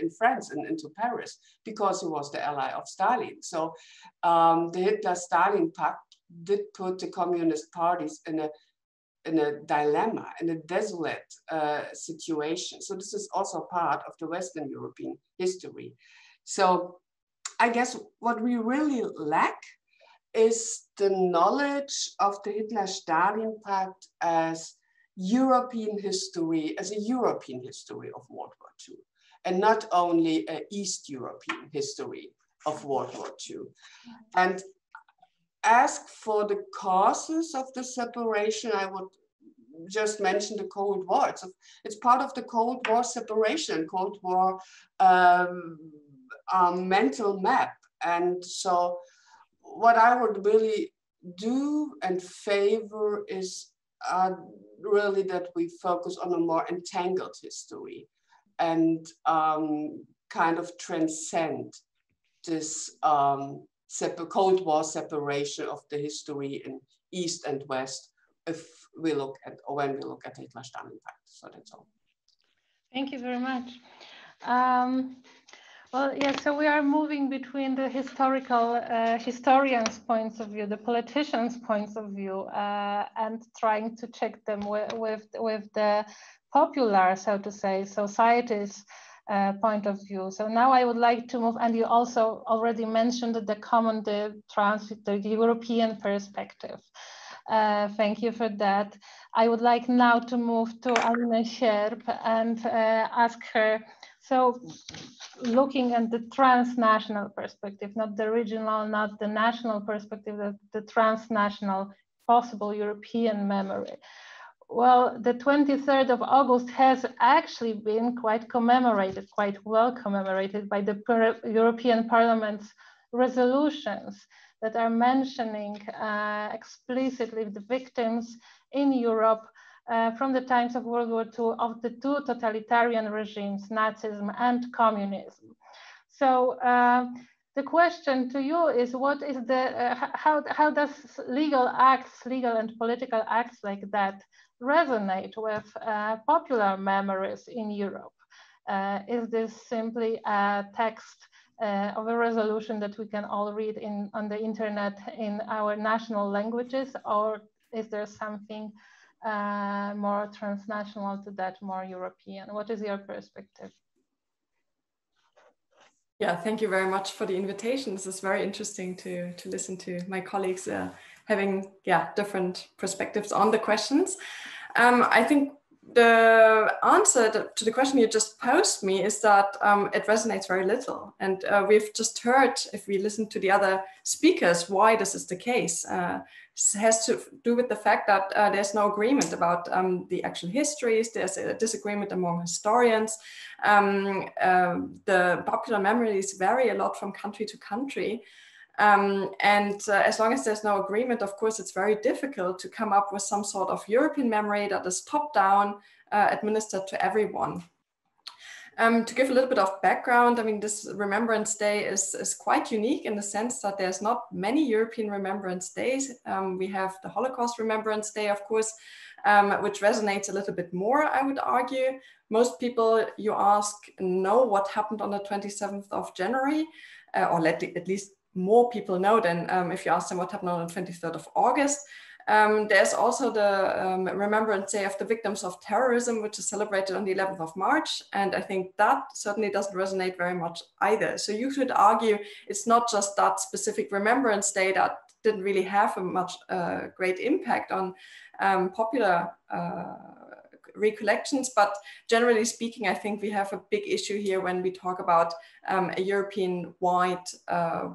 in France and into Paris, because he was the ally of Stalin. So the Hitler-Stalin Pact did put the communist parties in a dilemma, in a desolate situation. So this is also part of the Western European history. So I guess what we really lack is the knowledge of the Hitler-Stalin Pact as European history, as a European history of World War II, and not only an East European history of World War II. And ask for the causes of the separation, I would just mention the Cold War. It's part of the Cold War separation, Cold War mental map. And so what I would really do and favor is really that we focus on a more entangled history and kind of transcend this Cold War separation of the history in East and West if we look at, or when we look at the Hitler-Stalin Pact. So that's all. Thank you very much. Well, yeah, so we are moving between the historical historians' points of view, the politicians' points of view, and trying to check them with the popular, so to say, society's point of view. So now I would like to move, and you also already mentioned the European perspective. Thank you for that. I would like now to move to Aline Sierp and ask her, so looking at the transnational perspective, not the regional, not the national perspective, the transnational possible European memory. Well, the 23rd of August has actually been quite well commemorated by the European Parliament's resolutions that are mentioning explicitly the victims in Europe from the times of World War II of the two totalitarian regimes, Nazism and communism. So the question to you is, what is the how does legal and political acts like that resonate with popular memories in Europe? Is this simply a text of a resolution that we can all read on the internet in our national languages, or is there something more transnational to that, more European? What is your perspective? Yeah, thank you very much for the invitation. This is very interesting to listen to my colleagues having different perspectives on the questions. I think the answer to the question you just posed me is that it resonates very little. And we've just heard, if we listen to the other speakers, why this is the case. This has to do with the fact that there's no agreement about the actual histories. There's a disagreement among historians. The popular memories vary a lot from country to country. As long as there's no agreement, of course, it's very difficult to come up with some sort of European memory that is top-down, administered to everyone. To give a little bit of background, I mean, this Remembrance Day is quite unique in the sense that there's not many European Remembrance Days. We have the Holocaust Remembrance Day, of course, which resonates a little bit more, I would argue. Most people you ask know what happened on the 27th of January, or at least more people know than if you ask them what happened on the 23rd of August. There's also the Remembrance Day of the Victims of Terrorism, which is celebrated on the 11th of March. And I think that certainly doesn't resonate very much either. So you could argue it's not just that specific Remembrance Day that didn't really have a much great impact on popular recollections, but generally speaking, I think we have a big issue here when we talk about a European-wide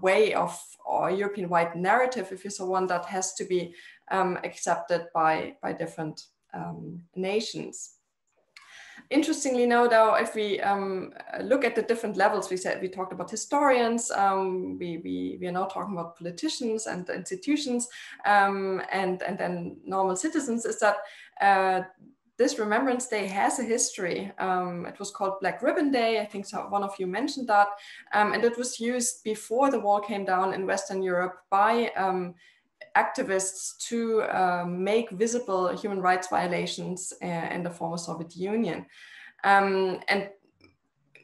way of, or a European-wide narrative, if it's a one that has to be accepted by different nations. Interestingly now, though, if we look at the different levels, we talked about historians, we are now talking about politicians and institutions, and then normal citizens, is that this Remembrance Day has a history. It was called Black Ribbon Day. I think one of you mentioned that. And it was used before the wall came down in Western Europe by activists to make visible human rights violations in the former Soviet Union. And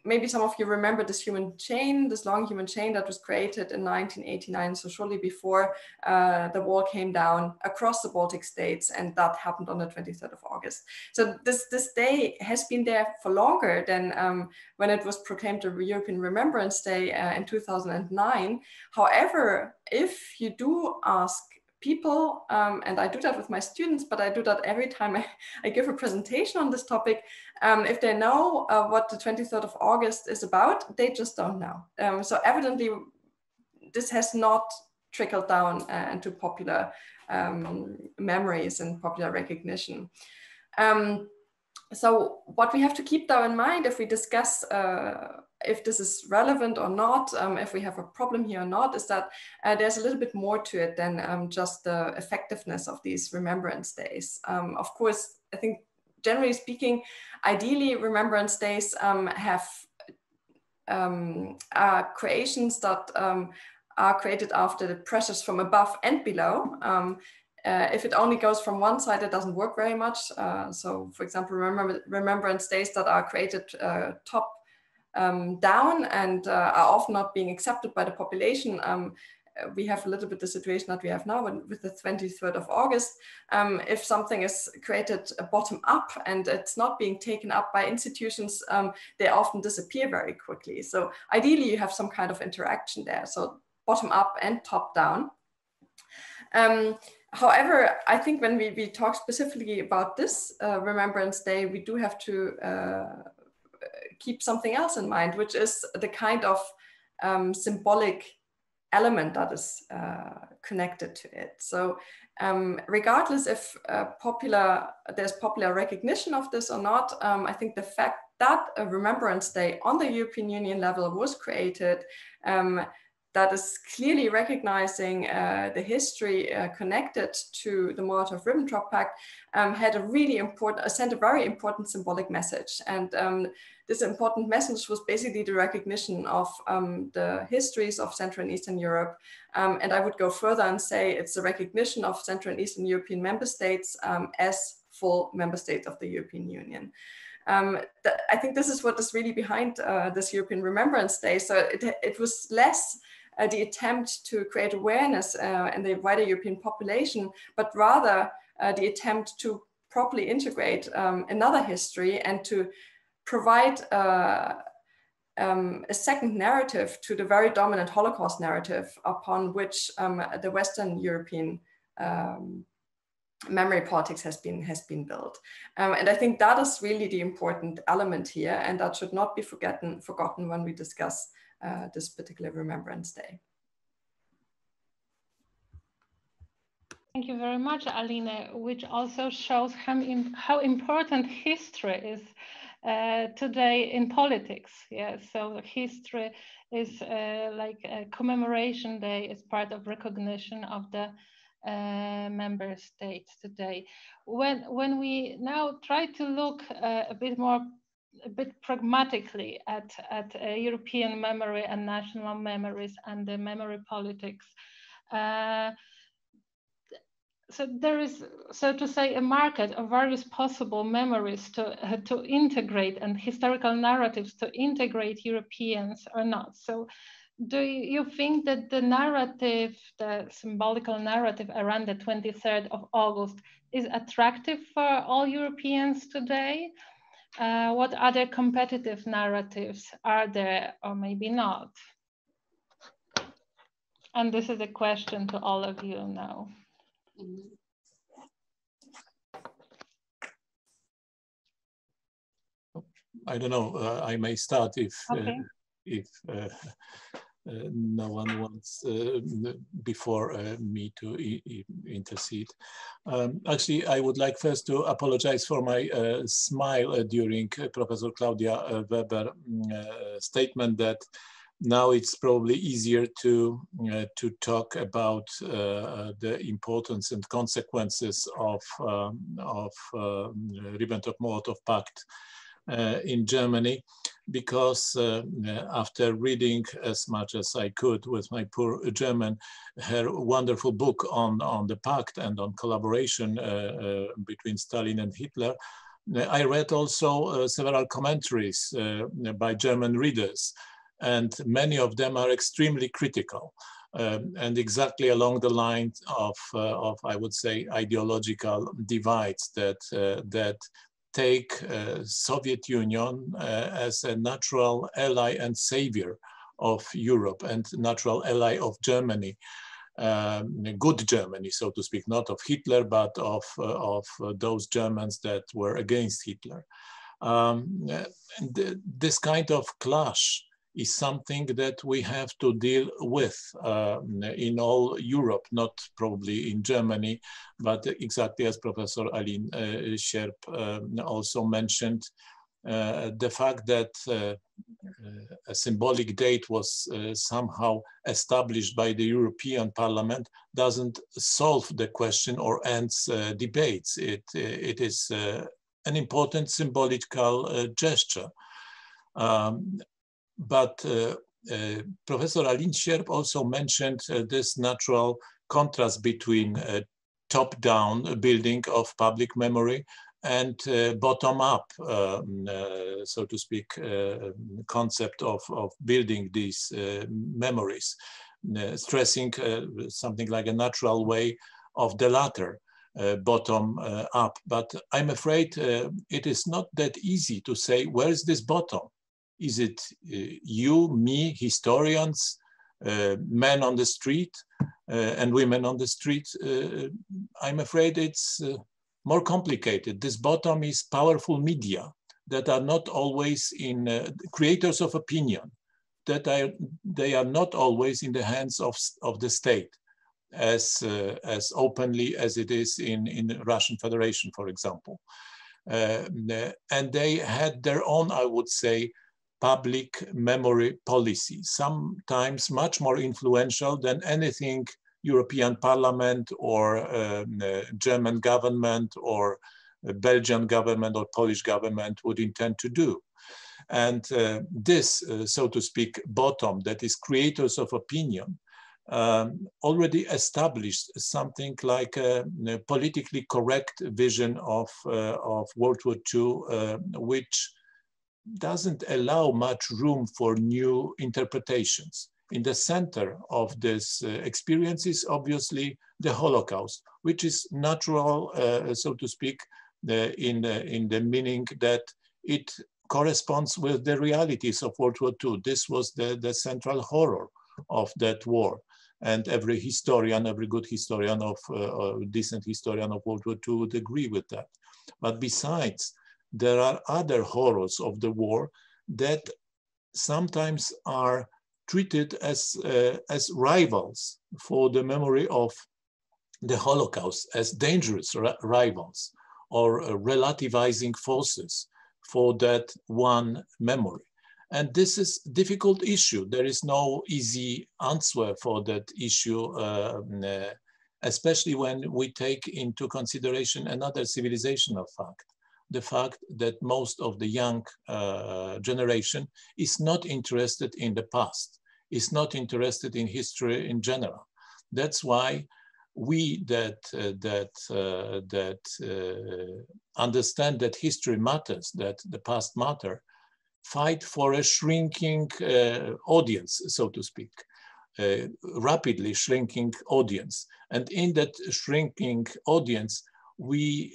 maybe some of you remember this human chain, this long human chain that was created in 1989, so shortly before the wall came down across the Baltic states, and that happened on the 23rd of August. So this day has been there for longer than when it was proclaimed a European Remembrance Day in 2009. However, if you do ask people, and I do that with my students, but I do that every time I give a presentation on this topic, if they know what the 23rd of August is about, they just don't know. So evidently, this has not trickled down into popular memories and popular recognition. So what we have to keep though in mind if we discuss if this is relevant or not, if we have a problem here or not, is that there's a little bit more to it than just the effectiveness of these Remembrance Days. Of course, I think generally speaking, ideally Remembrance Days have creations that are created after the pressures from above and below. If it only goes from one side, it doesn't work very much. So for example, Remembrance Days that are created top down and are often not being accepted by the population. We have a little bit the situation that we have now with the 23rd of August. If something is created bottom up and it's not being taken up by institutions, they often disappear very quickly. So ideally you have some kind of interaction there. So bottom up and top down. However, I think when we talk specifically about this Remembrance Day, we do have to keep something else in mind, which is the kind of symbolic element that is connected to it. So regardless if there's popular recognition of this or not, I think the fact that a Remembrance Day on the European Union level was created that is clearly recognizing the history connected to the Molotov-Ribbentrop Pact had a really important, sent a very important symbolic message. And this important message was basically the recognition of the histories of Central and Eastern Europe. And I would go further and say it's the recognition of Central and Eastern European member states as full member states of the European Union. I think this is what is really behind this European Remembrance Day. So it was less the attempt to create awareness in the wider European population, but rather the attempt to properly integrate another history and to provide a second narrative to the very dominant Holocaust narrative upon which the Western European memory politics has been built. And I think that is really the important element here, and that should not be forgotten when we discuss this particular Remembrance Day. Thank you very much, Aline, which also shows how important history is today in politics. Yeah, so history is like a commemoration day, is part of recognition of the member states today. When we now try to look a bit pragmatically at European memory and national memories and the memory politics, so there is, so to say, a market of various possible memories to integrate and historical narratives to integrate Europeans or not. So do you think that the narrative, the symbolical narrative around the 23rd of August is attractive for all Europeans today? What other competitive narratives are there, or maybe not? And this is a question to all of you now. I don't know. I may start if Okay. No one wants before me to intercede. Actually, I would like first to apologize for my smile during Professor Claudia Weber statement that now it's probably easier to talk about the importance and consequences of Ribbentrop-Molotov Pact in Germany, because after reading as much as I could with my poor German, her wonderful book on the pact and on collaboration between Stalin and Hitler, I read also several commentaries by German readers, and many of them are extremely critical and exactly along the lines of I would say, ideological divides that take Soviet Union as a natural ally and savior of Europe and natural ally of Germany, good Germany, so to speak, not of Hitler, but of those Germans that were against Hitler. This kind of clash is something that we have to deal with in all Europe, not probably in Germany, but exactly as Professor Aline Sierp also mentioned, the fact that a symbolic date was somehow established by the European Parliament doesn't solve the question or ends debates. It is an important symbolical gesture. But Professor Aline Sierp also mentioned this natural contrast between top-down building of public memory and bottom-up, so to speak, concept of building these memories, stressing something like a natural way of the latter, bottom up. But I'm afraid it is not that easy to say, where is this bottom? Is it you, me, historians, men on the street and women on the street? I'm afraid it's more complicated. This bottom is powerful media that are not always in creators of opinion, that they are not always in the hands of the state as openly as it is in Russian Federation, for example. And they had their own, I would say, public memory policy, sometimes much more influential than anything European Parliament or German government or Belgian government or Polish government would intend to do. And this, so to speak, bottom, that is creators of opinion, already established something like a politically correct vision of World War II, which doesn't allow much room for new interpretations. In the center of this experience is obviously the Holocaust, which is natural, so to speak, in the meaning that it corresponds with the realities of World War II. This was the central horror of that war. And every historian, every good historian decent historian of World War II would agree with that. But besides, there are other horrors of the war that sometimes are treated as rivals for the memory of the Holocaust, as dangerous rivals or relativizing forces for that one memory. And this is a difficult issue. There is no easy answer for that issue, especially when we take into consideration another civilizational fact. The fact that most of the young generation is not interested in the past, is not interested in history in general. That's why we that understand that history matters, that the past matter, fight for a shrinking audience, so to speak, rapidly shrinking audience. And in that shrinking audience, we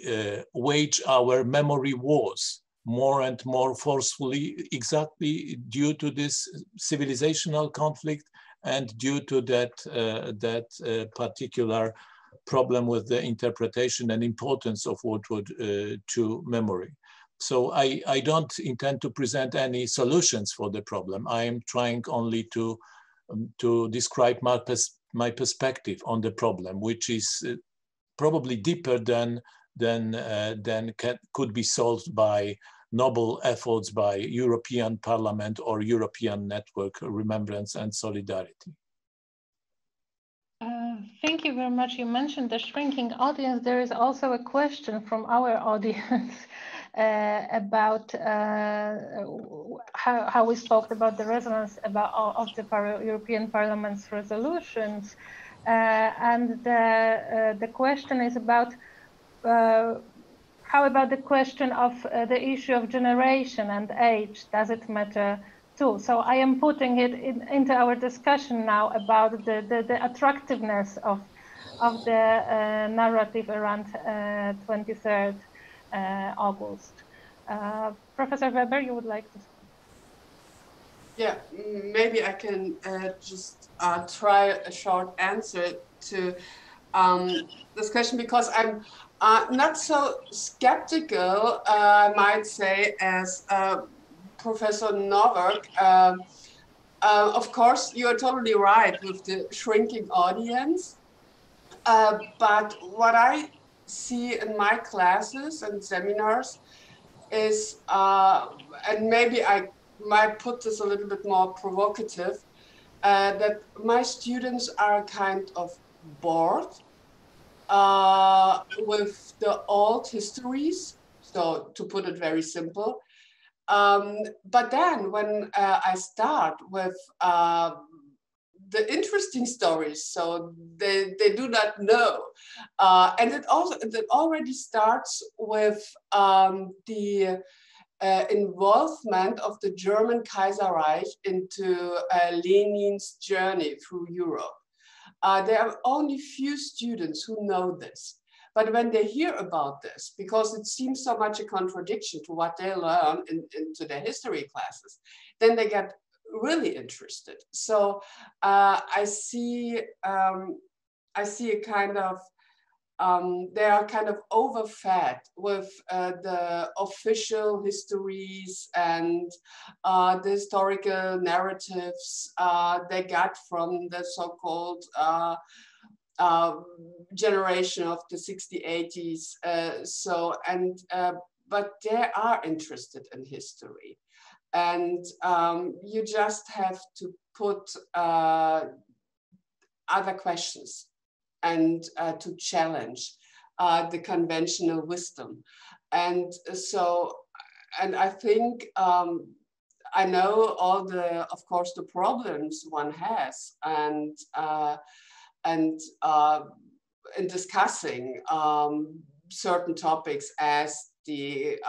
wage our memory wars more and more forcefully, exactly due to this civilizational conflict and due to that particular problem with the interpretation and importance of World War II memory. So I don't intend to present any solutions for the problem. I am trying only to describe my perspective on the problem, which is probably deeper than could be solved by noble efforts by European Parliament or European Network Remembrance and Solidarity. Thank you very much. You mentioned the shrinking audience. There is also a question from our audience about how we spoke about the resonance of the European Parliament's resolutions. And the question is about how about the question of the issue of generation and age? Does it matter too? So I am putting it into our discussion now about the attractiveness of the narrative around 23rd August. Professor Weber, you would like to speak? Yeah, maybe I can just try a short answer to this question, because I'm not so skeptical, I might say, as Professor Nowak. Of course, you're totally right with the shrinking audience. But what I see in my classes and seminars is, and maybe I might put this a little bit more provocative, that my students are kind of bored with the old histories, so to put it very simple. But then when I start with the interesting stories, so they do not know, and it already starts with the involvement of the German Kaiserreich into Lenin's journey through Europe. There are only few students who know this. But when they hear about this, because it seems so much a contradiction to what they learn into their history classes, then they get really interested. So I see a kind of, they are kind of overfed with the official histories and the historical narratives they got from the so-called generation of the 60s, 80s. But they are interested in history. And you just have to put other questions and to challenge the conventional wisdom. And so, and I think, I know all the, of course, the problems one has, and in discussing certain topics as the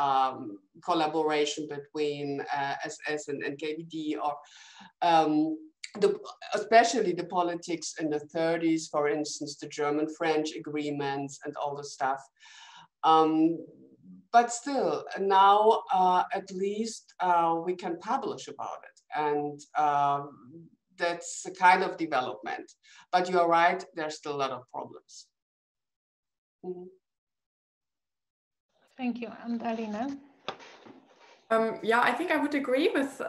collaboration between SS and KVD, or especially the politics in the 30s, for instance, the German-French agreements and all the stuff. But still, now at least we can publish about it. And that's a kind of development. But you're right, there's still a lot of problems. Mm-hmm. Thank you. And Alina? Yeah, I think I would agree with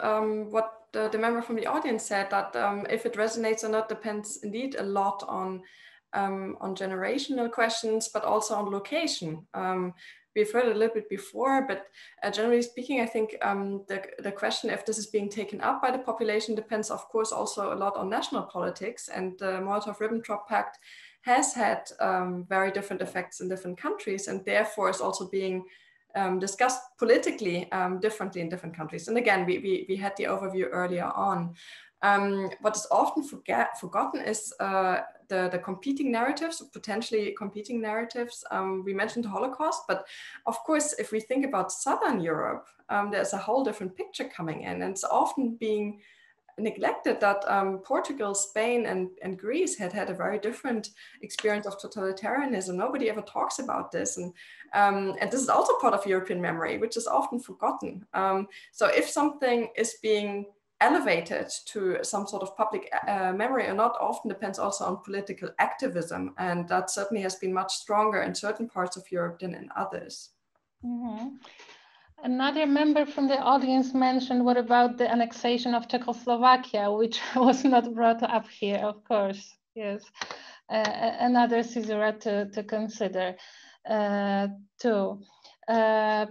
what the member from the audience said, that if it resonates or not depends indeed a lot on generational questions, but also on location. We've heard a little bit before, but generally speaking, I think the question if this is being taken up by the population depends, of course, also a lot on national politics. And the Molotov-Ribbentrop Pact has had very different effects in different countries, and therefore is also being discussed politically differently in different countries. And again, we had the overview earlier on. What is often forgotten is the competing narratives, potentially competing narratives. We mentioned the Holocaust, but of course, if we think about Southern Europe, there's a whole different picture coming in, and it's often being neglected that Portugal, Spain, and Greece had a very different experience of totalitarianism. Nobody ever talks about this, and this is also part of European memory, which is often forgotten. So if something is being elevated to some sort of public memory or not often depends also on political activism, and that certainly has been much stronger in certain parts of Europe than in others. Mm-hmm. Another member from the audience mentioned, what about the annexation of Czechoslovakia, which was not brought up here, of course. Yes, another caesura to consider too.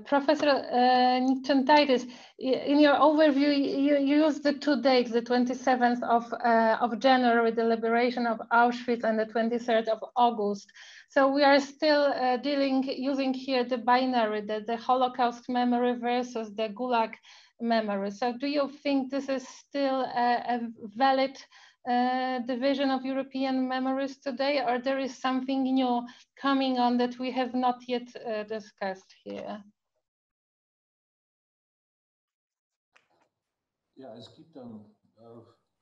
Professor Nikčantaitė, in your overview, you used the two dates, the 27th of January, the liberation of Auschwitz, and the 23rd of August. So we are still using here the binary, the Holocaust memory versus the Gulag memory. So do you think this is still a valid division of European memories today, or there is something new coming on that we have not yet discussed here?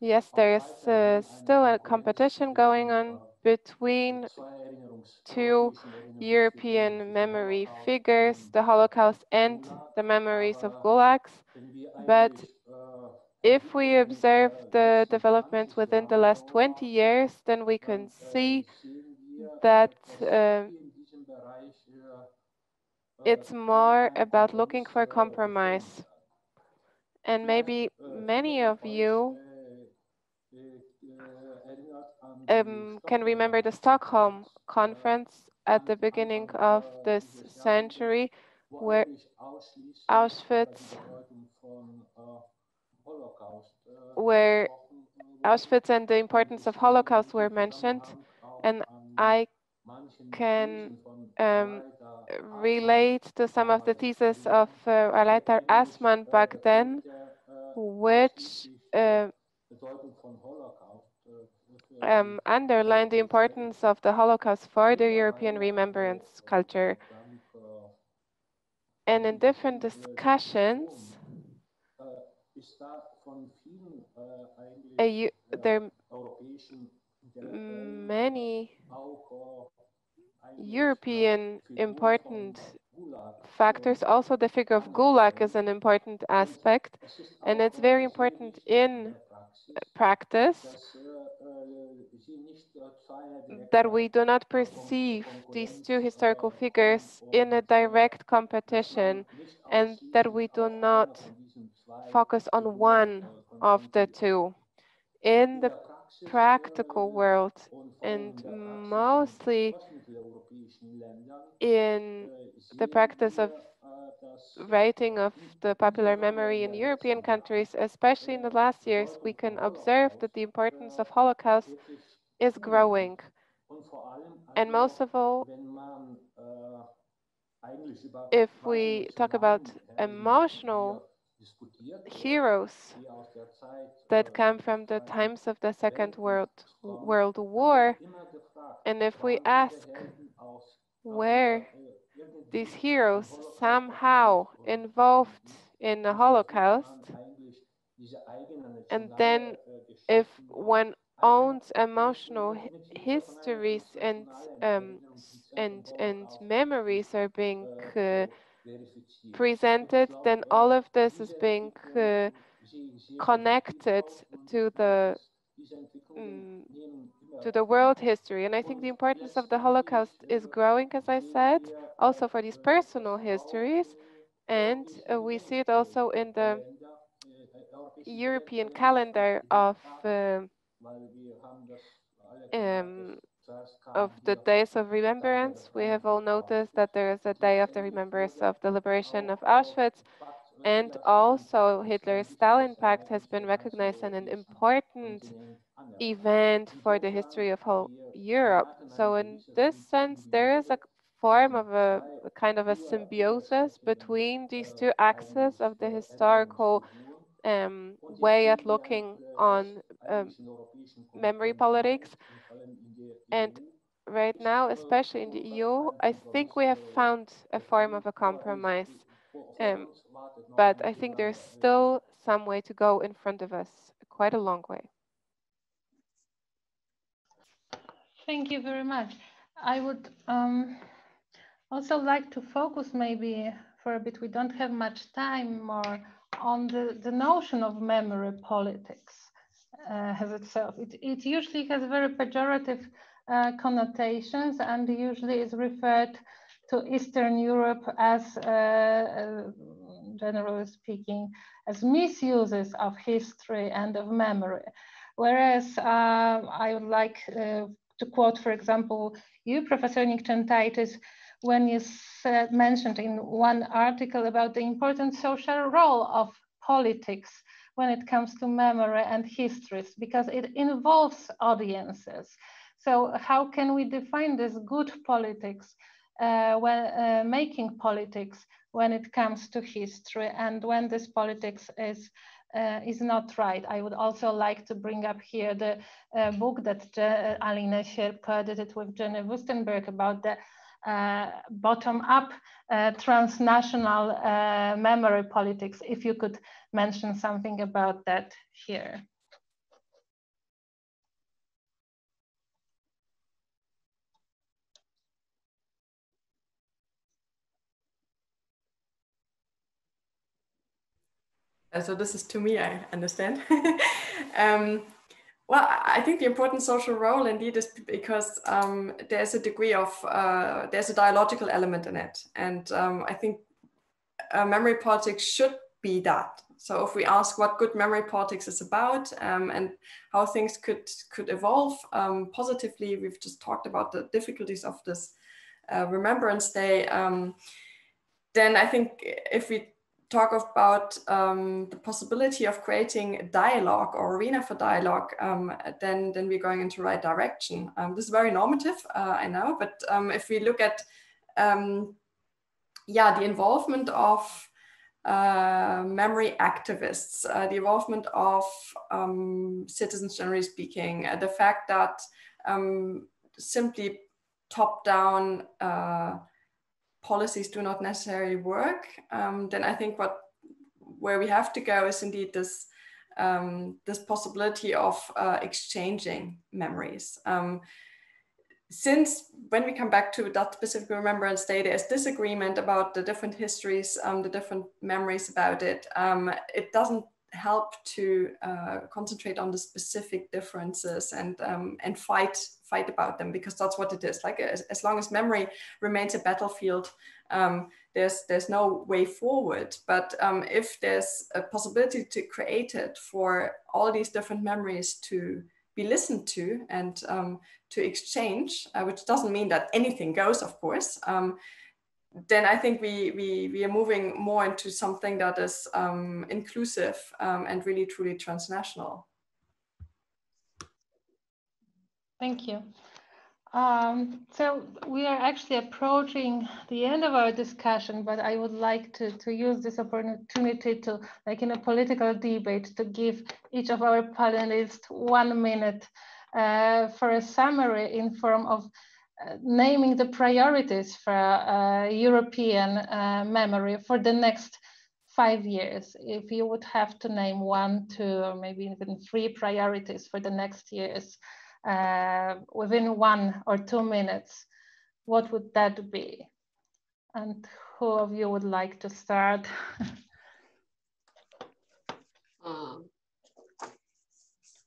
Yes, there is still a competition going on between two European memory figures, the Holocaust and the memories of gulags. But if we observe the developments within the last 20 years, then we can see that it's more about looking for compromise. And maybe many of you can remember the Stockholm conference at the beginning of this century, where Auschwitz and the importance of Holocaust were mentioned, and I can relate to some of the theses of Aletar Assmann back then, which underline the importance of the Holocaust for the European remembrance culture. And in different discussions, there are many European important factors. Also, the figure of Gulag is an important aspect, and it's very important in practice that we do not perceive these two historical figures in a direct competition, and that we do not focus on one of the two. In the practical world, and mostly in the practice of writing of the popular memory in European countries, especially in the last years, we can observe that the importance of Holocaust is growing. And most of all, if we talk about emotional heroes that come from the times of the Second World War, and if we ask where these heroes somehow involved in the Holocaust, and then if one owns emotional histories and memories are being presented, then all of this is being connected to the world history. And I think the importance of the Holocaust is growing, as I said, also for these personal histories. And we see it also in the European calendar of the days of remembrance. We have all noticed that there is a day of the remembrance of the liberation of Auschwitz, and also Hitler-Stalin Pact has been recognized as an important event for the history of whole Europe. So in this sense, there is a form of a kind of a symbiosis between these two axes of the historical way at looking on memory politics. And right now, especially in the EU, I think we have found a form of a compromise. But I think there's still some way to go in front of us, quite a long way. Thank you very much. I would also like to focus maybe for a bit, we don't have much time, more on the notion of memory politics as itself. It usually has very pejorative connotations and usually is referred to Eastern Europe as, generally speaking, as misuses of history and of memory. Whereas I would like to quote, for example, you, Professor Nikčentaitis, when you mentioned in one article about the important social role of politics when it comes to memory and histories, because it involves audiences. So how can we define this good politics when making politics when it comes to history and when this politics is not right? I would also like to bring up here the book that Alina Sierpko edited with Jenny Wustenberg about the bottom-up transnational memory politics. If you could mention something about that here. So this is to me, I understand. Well, I think the important social role indeed is because there's a degree of, there's a dialogical element in it. And I think memory politics should be that. So if we ask what good memory politics is about and how things could evolve positively, we've just talked about the difficulties of this Remembrance Day, then I think if we talk about the possibility of creating a dialogue or arena for dialogue, then we're going into the right direction. This is very normative, I know, but if we look at the involvement of memory activists, the involvement of citizens generally speaking, the fact that simply top-down policies do not necessarily work, then I think where we have to go is indeed this this possibility of exchanging memories. Since when we come back to that specific Remembrance Day, there's disagreement about the different histories, the different memories about it. It doesn't help to concentrate on the specific differences and fight about them, because that's what it is. Like as long as memory remains a battlefield, there's no way forward. But if there's a possibility to create it for all these different memories to be listened to and to exchange, which doesn't mean that anything goes, of course, then I think we are moving more into something that is inclusive and really truly transnational. Thank you. So we are actually approaching the end of our discussion, but I would like to use this opportunity to, like in a political debate, to give each of our panelists 1 minute for a summary in form of naming the priorities for European memory for the next 5 years. If you would have to name 1, 2, or maybe even 3 priorities for the next years, within 1 or 2 minutes, what would that be? And who of you would like to start?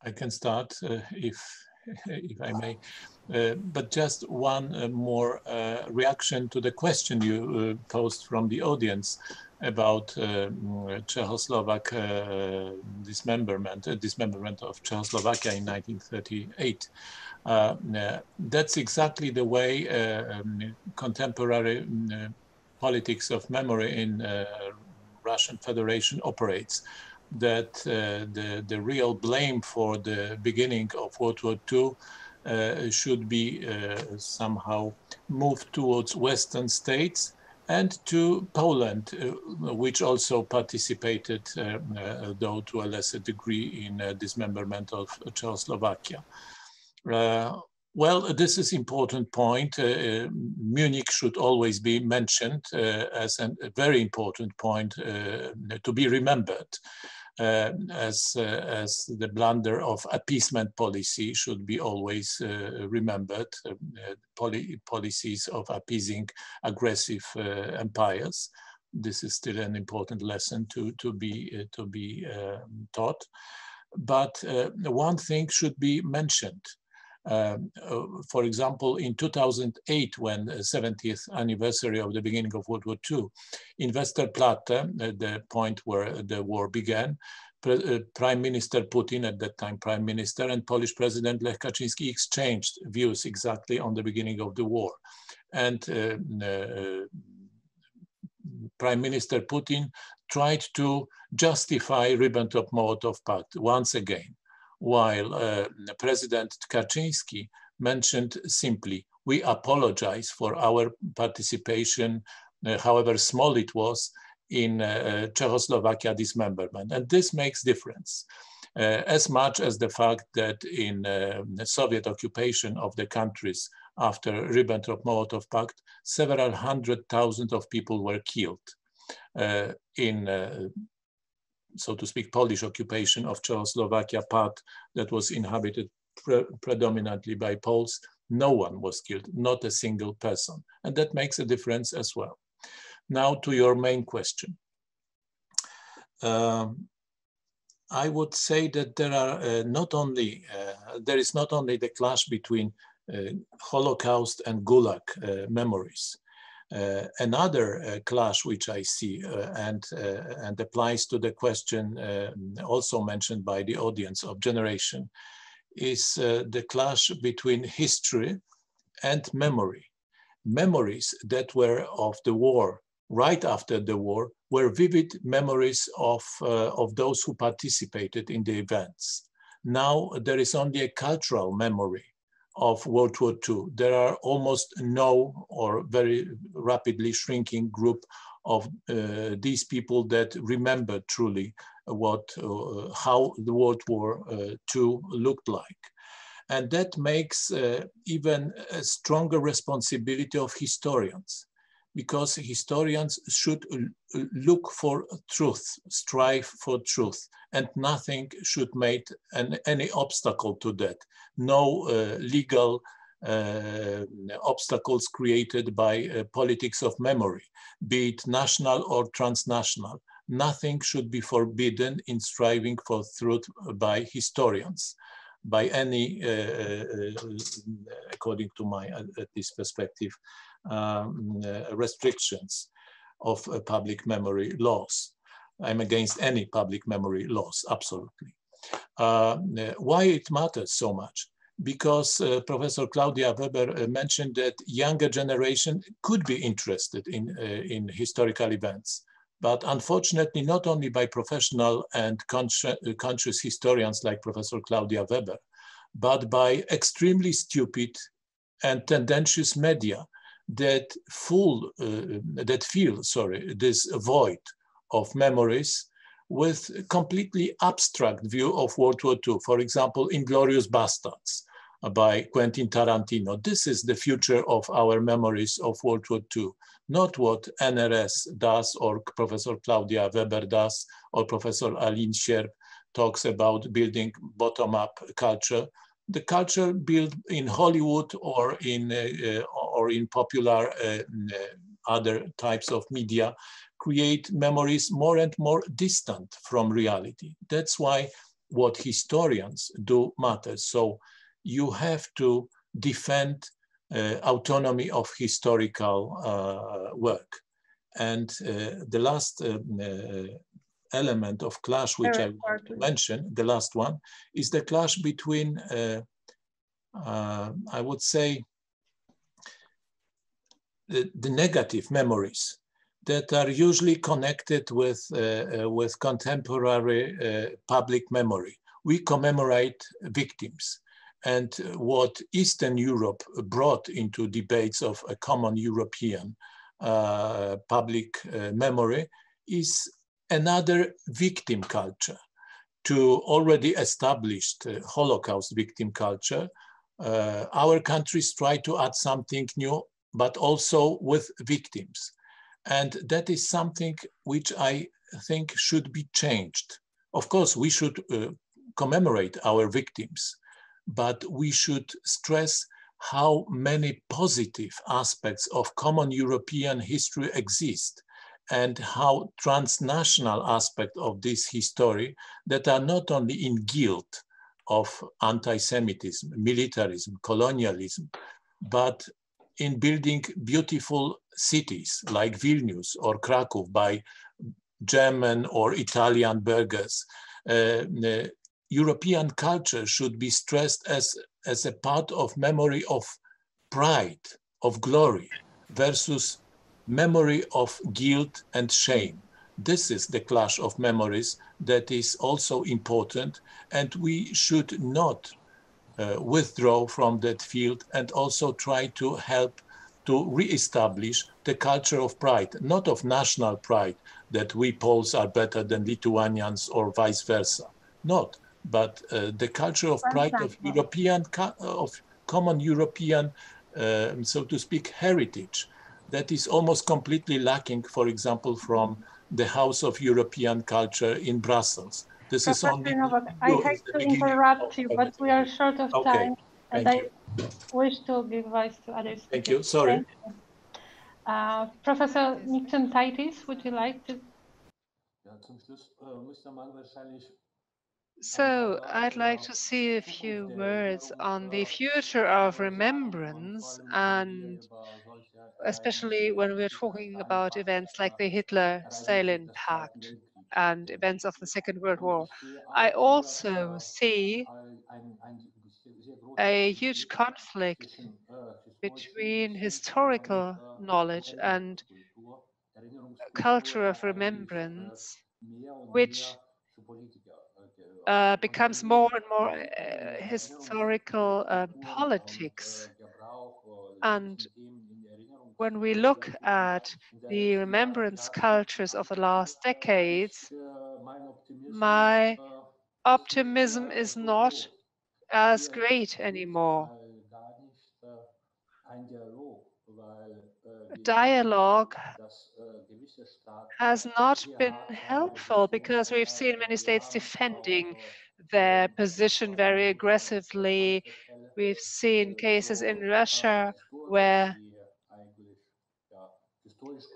I can start if I may, but just one more reaction to the question you posed from the audience about Czechoslovak dismemberment of Czechoslovakia in 1938. That's exactly the way contemporary politics of memory in Russian Federation operates. That the real blame for the beginning of World War II should be somehow moved towards Western states and to Poland, which also participated, though to a lesser degree, in dismemberment of Czechoslovakia. Well, this is an important point. Munich should always be mentioned as a very important point to be remembered, as the blunder of appeasement policy should be always remembered, policies of appeasing aggressive empires. This is still an important lesson to be taught. But one thing should be mentioned. For example, in 2008, when the 70th anniversary of the beginning of World War II, in Westerplatte, the point where the war began, Prime Minister Putin, at that time Prime Minister, and Polish President Lech Kaczynski exchanged views exactly on the beginning of the war. And Prime Minister Putin tried to justify Ribbentrop-Molotov Pact once again, while President Kaczynski mentioned simply, we apologize for our participation, however small it was, in Czechoslovakia dismemberment. And this makes difference, as much as the fact that in the Soviet occupation of the countries after Ribbentrop-Molotov Pact, several 100,000 of people were killed in so to speak, Polish occupation of Czechoslovakia, part that was inhabited predominantly by Poles. No one was killed, not a single person. And that makes a difference as well. Now to your main question. I would say that there are there is not only the clash between Holocaust and Gulag memories. Another clash which I see and applies to the question also mentioned by the audience of generation is the clash between history and memory. Memories that were of the war, right after the war, were vivid memories of those who participated in the events. Now there is only a cultural memory of World War II. There are almost no or very rapidly shrinking group of these people that remember truly how the World War II looked like. And that makes even a stronger responsibility of historians, because historians should look for truth, strive for truth, and nothing should make any obstacle to that. No legal obstacles created by politics of memory, be it national or transnational. Nothing should be forbidden in striving for truth by historians, by any, according to my, at this perspective, restrictions of public memory laws. I'm against any public memory laws, absolutely. Why it matters so much? Because Professor Claudia Weber mentioned that younger generation could be interested in historical events, but unfortunately not only by professional and conscious historians like Professor Claudia Weber, but by extremely stupid and tendentious media that feel this void of memories with a completely abstract view of World War II. For example, Inglourious Basterds by Quentin Tarantino. This is the future of our memories of World War II, not what NRS does or Professor Claudia Weber does or Professor Aline Sierp talks about building bottom-up culture. The culture built in Hollywood or in popular other types of media create memories more and more distant from reality. That's why what historians do matters. So you have to defend autonomy of historical work. And the last element of clash, which I want to mention, the last one, is the clash between, I would say, the negative memories that are usually connected with contemporary public memory. We commemorate victims. And what Eastern Europe brought into debates of a common European public memory is another victim culture to already established Holocaust victim culture. Our countries try to add something new, but also with victims. And that is something which I think should be changed. Of course, we should commemorate our victims, but we should stress how many positive aspects of common European history exist and how transnational aspects of this history that are not only in guilt of anti-Semitism, militarism, colonialism, but in building beautiful cities like Vilnius or Krakow by German or Italian burghers. European culture should be stressed as a part of memory of pride, of glory, versus memory of guilt and shame. This is the clash of memories that is also important, and we should not withdraw from that field and also try to help to re-establish the culture of pride, not of national pride, that we Poles are better than Lithuanians or vice versa, not, but the culture of pride of European, of common European, so to speak, heritage that is almost completely lacking, for example, from the House of European Culture in Brussels. This Professor is only Novak, I hate to interrupt you, but we are short of time, and I wish to give voice to others. Thank you. Sorry. Thank you. Professor Nikčentaitis, would you like to? So I'd like to say a few words on the future of remembrance, and especially when we're talking about events like the Hitler-Stalin Pact and events of the Second World War. I also see a huge conflict between historical knowledge and culture of remembrance, which becomes more and more historical politics. And when we look at the remembrance cultures of the last decades, my optimism is not as great anymore. Dialogue has not been helpful because we've seen many states defending their position very aggressively. We've seen cases in Russia where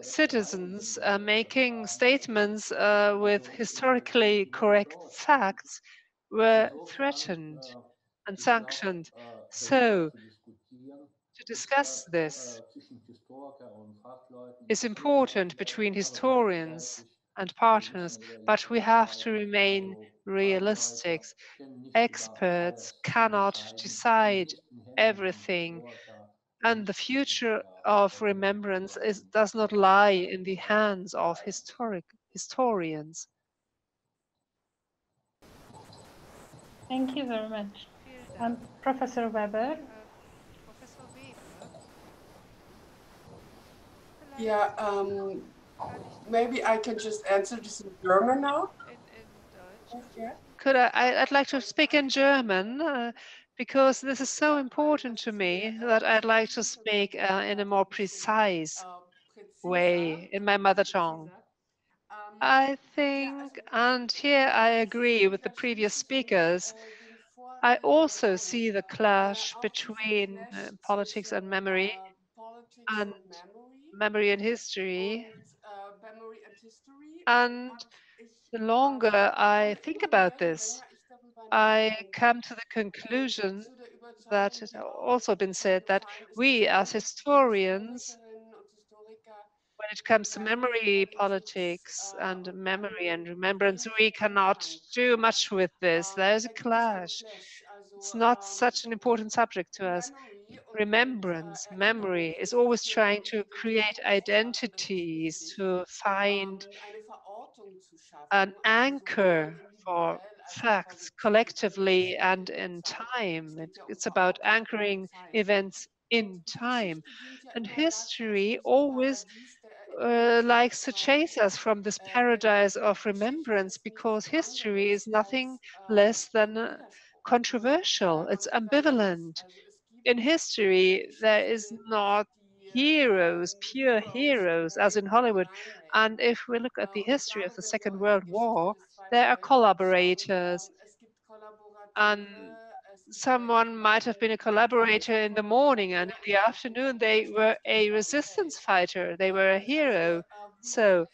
citizens making statements with historically correct facts were threatened and sanctioned. So, to discuss this is important between historians and partners, but we have to remain realistic. Experts cannot decide everything, and the future of remembrance does not lie in the hands of historians. Thank you very much. Professor Weber. Yeah, maybe I can just answer this in German now. Yeah. I'd like to speak in German because this is so important to me that I'd like to speak in a more precise way in my mother tongue. I think, and here I agree with the previous speakers, I also see the clash between politics and memory and history. And the longer I think about this, I come to the conclusion that has also been said that we as historians, when it comes to memory politics and memory and remembrance, we cannot do much with this. There's a clash. It's not such an important subject to us. Remembrance, memory is always trying to create identities, to find an anchor for facts collectively and in time. It's about anchoring events in time. And history always likes to chase us from this paradise of remembrance, because history is nothing less than controversial. It's ambivalent. In history, there is not heroes, pure heroes, as in Hollywood. And if we look at the history of the Second World War, there are collaborators, and someone might have been a collaborator in the morning, and in the afternoon they were a resistance fighter, they were a hero. So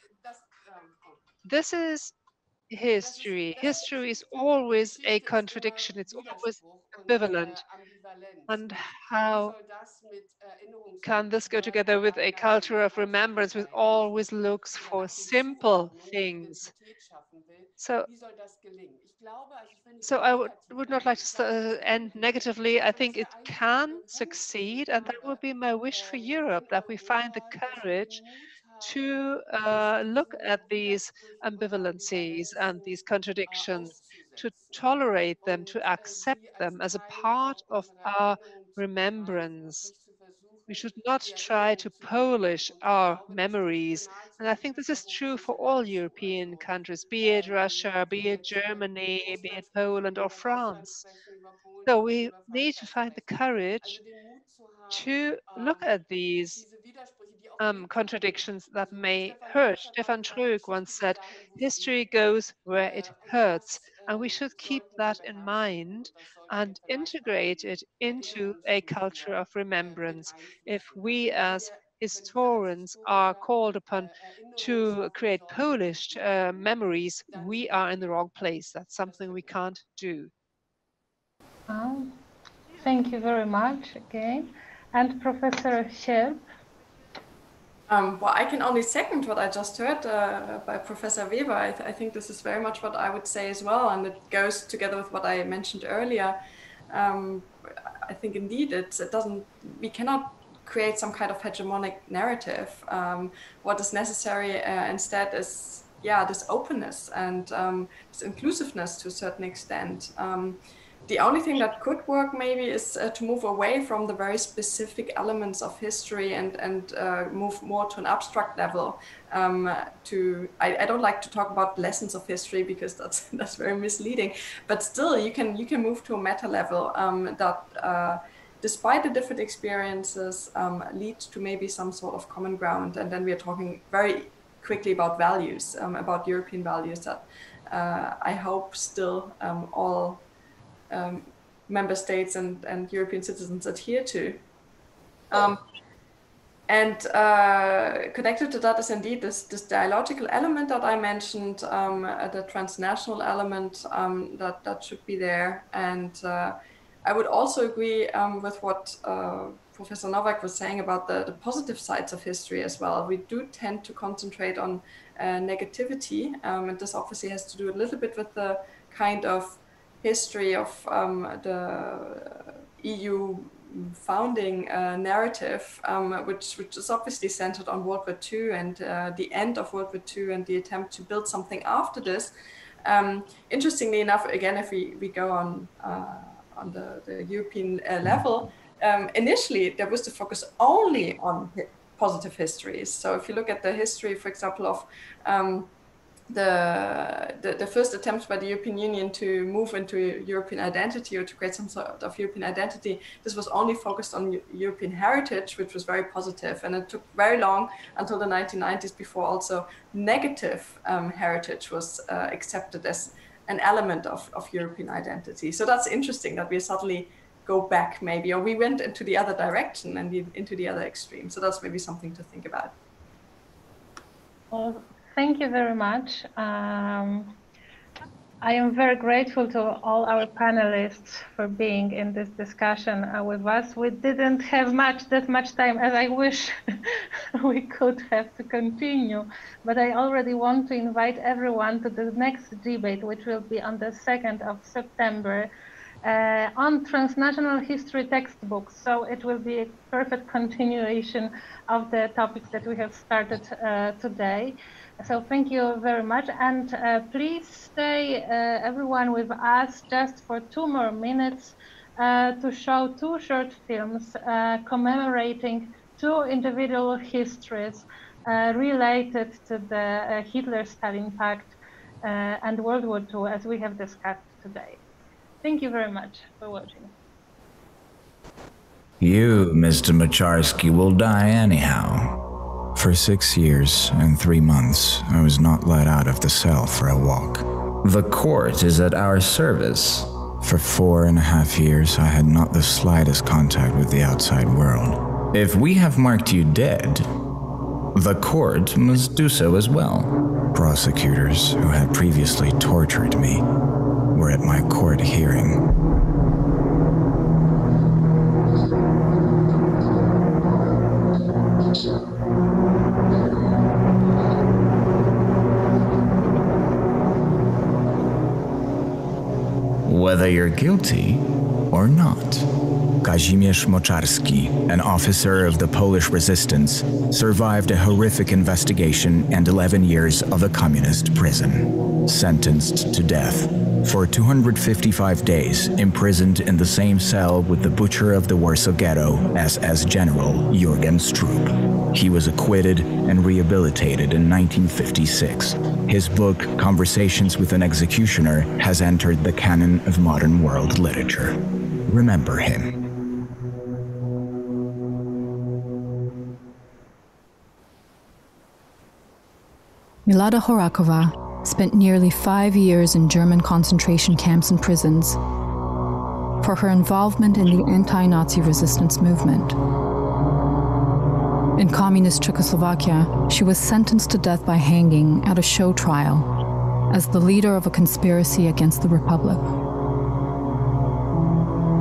this is history. History is always a contradiction, it's always ambivalent. And how can this go together with a culture of remembrance, which always looks for simple things? So I would not like to end negatively. I think it can succeed, and that would be my wish for Europe, that we find the courage to look at these ambivalencies and these contradictions, to tolerate them, to accept them as a part of our remembrance. We should not try to polish our memories. And I think this is true for all European countries, be it Russia, be it Germany, be it Poland or France. So we need to find the courage to look at these contradictions that may hurt. Stefan Trög once said, history goes where it hurts, and we should keep that in mind and integrate it into a culture of remembrance. If we as historians are called upon to create polished memories, we are in the wrong place. That's something we can't do. Thank you very much again. And Professor Scherp? Well, I can only second what I just heard by Professor Weber. I think this is very much what I would say as well, and it goes together with what I mentioned earlier. I think indeed we cannot create some kind of hegemonic narrative. What is necessary instead is, this openness and this inclusiveness to a certain extent. The only thing that could work maybe is to move away from the very specific elements of history and move more to an abstract level. I don't like to talk about lessons of history because that's very misleading. But still, you can move to a meta level that, despite the different experiences, lead to maybe some sort of common ground. And then we are talking very quickly about values, about European values that I hope still all member states and European citizens adhere to. Connected to that is indeed this dialogical element that I mentioned, the transnational element that should be there. And I would also agree with what Professor Novak was saying about the positive sides of history as well. We do tend to concentrate on negativity, and this obviously has to do a little bit with the kind of history of the EU founding narrative, which is obviously centered on World War II and the end of World War II and the attempt to build something after this. Interestingly enough, again, if we go on the European level, initially there was the focus only on positive histories. So if you look at the history, for example, of the first attempts by the European Union to move into European identity or to create some sort of European identity, this was only focused on European heritage, which was very positive. And it took very long until the 1990s before also negative heritage was accepted as an element of European identity. So that's interesting that we suddenly go back maybe, or we went into the other direction and into the other extreme. So that's maybe something to think about. Well, thank you very much. I am very grateful to all our panelists for being in this discussion with us. We didn't have that much time as I wish we could have to continue, but I already want to invite everyone to the next debate, which will be on the 2nd of September on transnational history textbooks. So it will be a perfect continuation of the topics that we have started today. So thank you very much, and please stay everyone with us just for 2 more minutes to show 2 short films commemorating 2 individual histories related to the Hitler-Stalin Pact and World War II, as we have discussed today. Thank you very much for watching. You, Mr. Moczarski, will die anyhow. For 6 years and 3 months, I was not let out of the cell for a walk. The court is at our service. For 4.5 years, I had not the slightest contact with the outside world. If we have marked you dead, the court must do so as well. Prosecutors who had previously tortured me were at my court hearing. Whether you're guilty or not. Kazimierz Moczarski, an officer of the Polish resistance, survived a horrific investigation and 11 years of a communist prison. Sentenced to death for 255 days, imprisoned in the same cell with the butcher of the Warsaw Ghetto, SS General Jürgen Stroop. He was acquitted and rehabilitated in 1956. His book, Conversations with an Executioner, has entered the canon of modern world literature. Remember him. Milada Horakova spent nearly 5 years in German concentration camps and prisons for her involvement in the anti-Nazi resistance movement. In communist Czechoslovakia, she was sentenced to death by hanging at a show trial as the leader of a conspiracy against the Republic.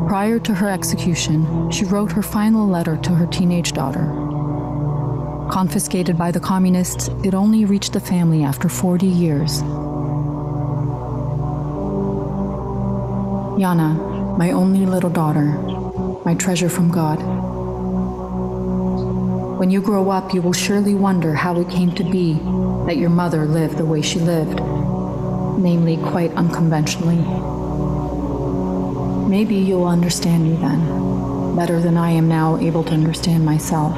Prior to her execution, she wrote her final letter to her teenage daughter. Confiscated by the communists, it only reached the family after 40 years. Jana, my only little daughter, my treasure from God. When you grow up, you will surely wonder how it came to be that your mother lived the way she lived, namely quite unconventionally. Maybe you'll understand me then, better than I am now able to understand myself.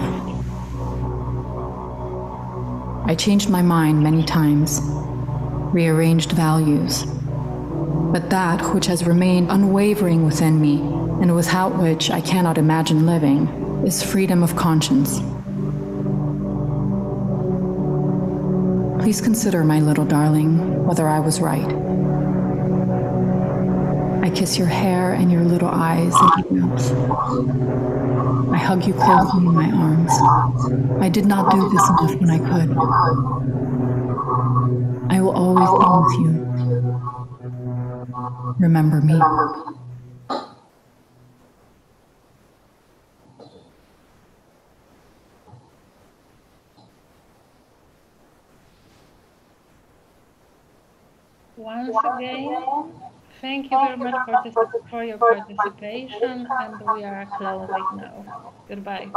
I changed my mind many times, rearranged values, but that which has remained unwavering within me, and without which I cannot imagine living, is freedom of conscience. Please consider, my little darling, whether I was right. I kiss your hair and your little eyes and your mouth. I hug you closely in my arms. I did not do this enough when I could. I will always be with you. Remember me. Once again, thank you very much for your participation, and we are closing now. Goodbye.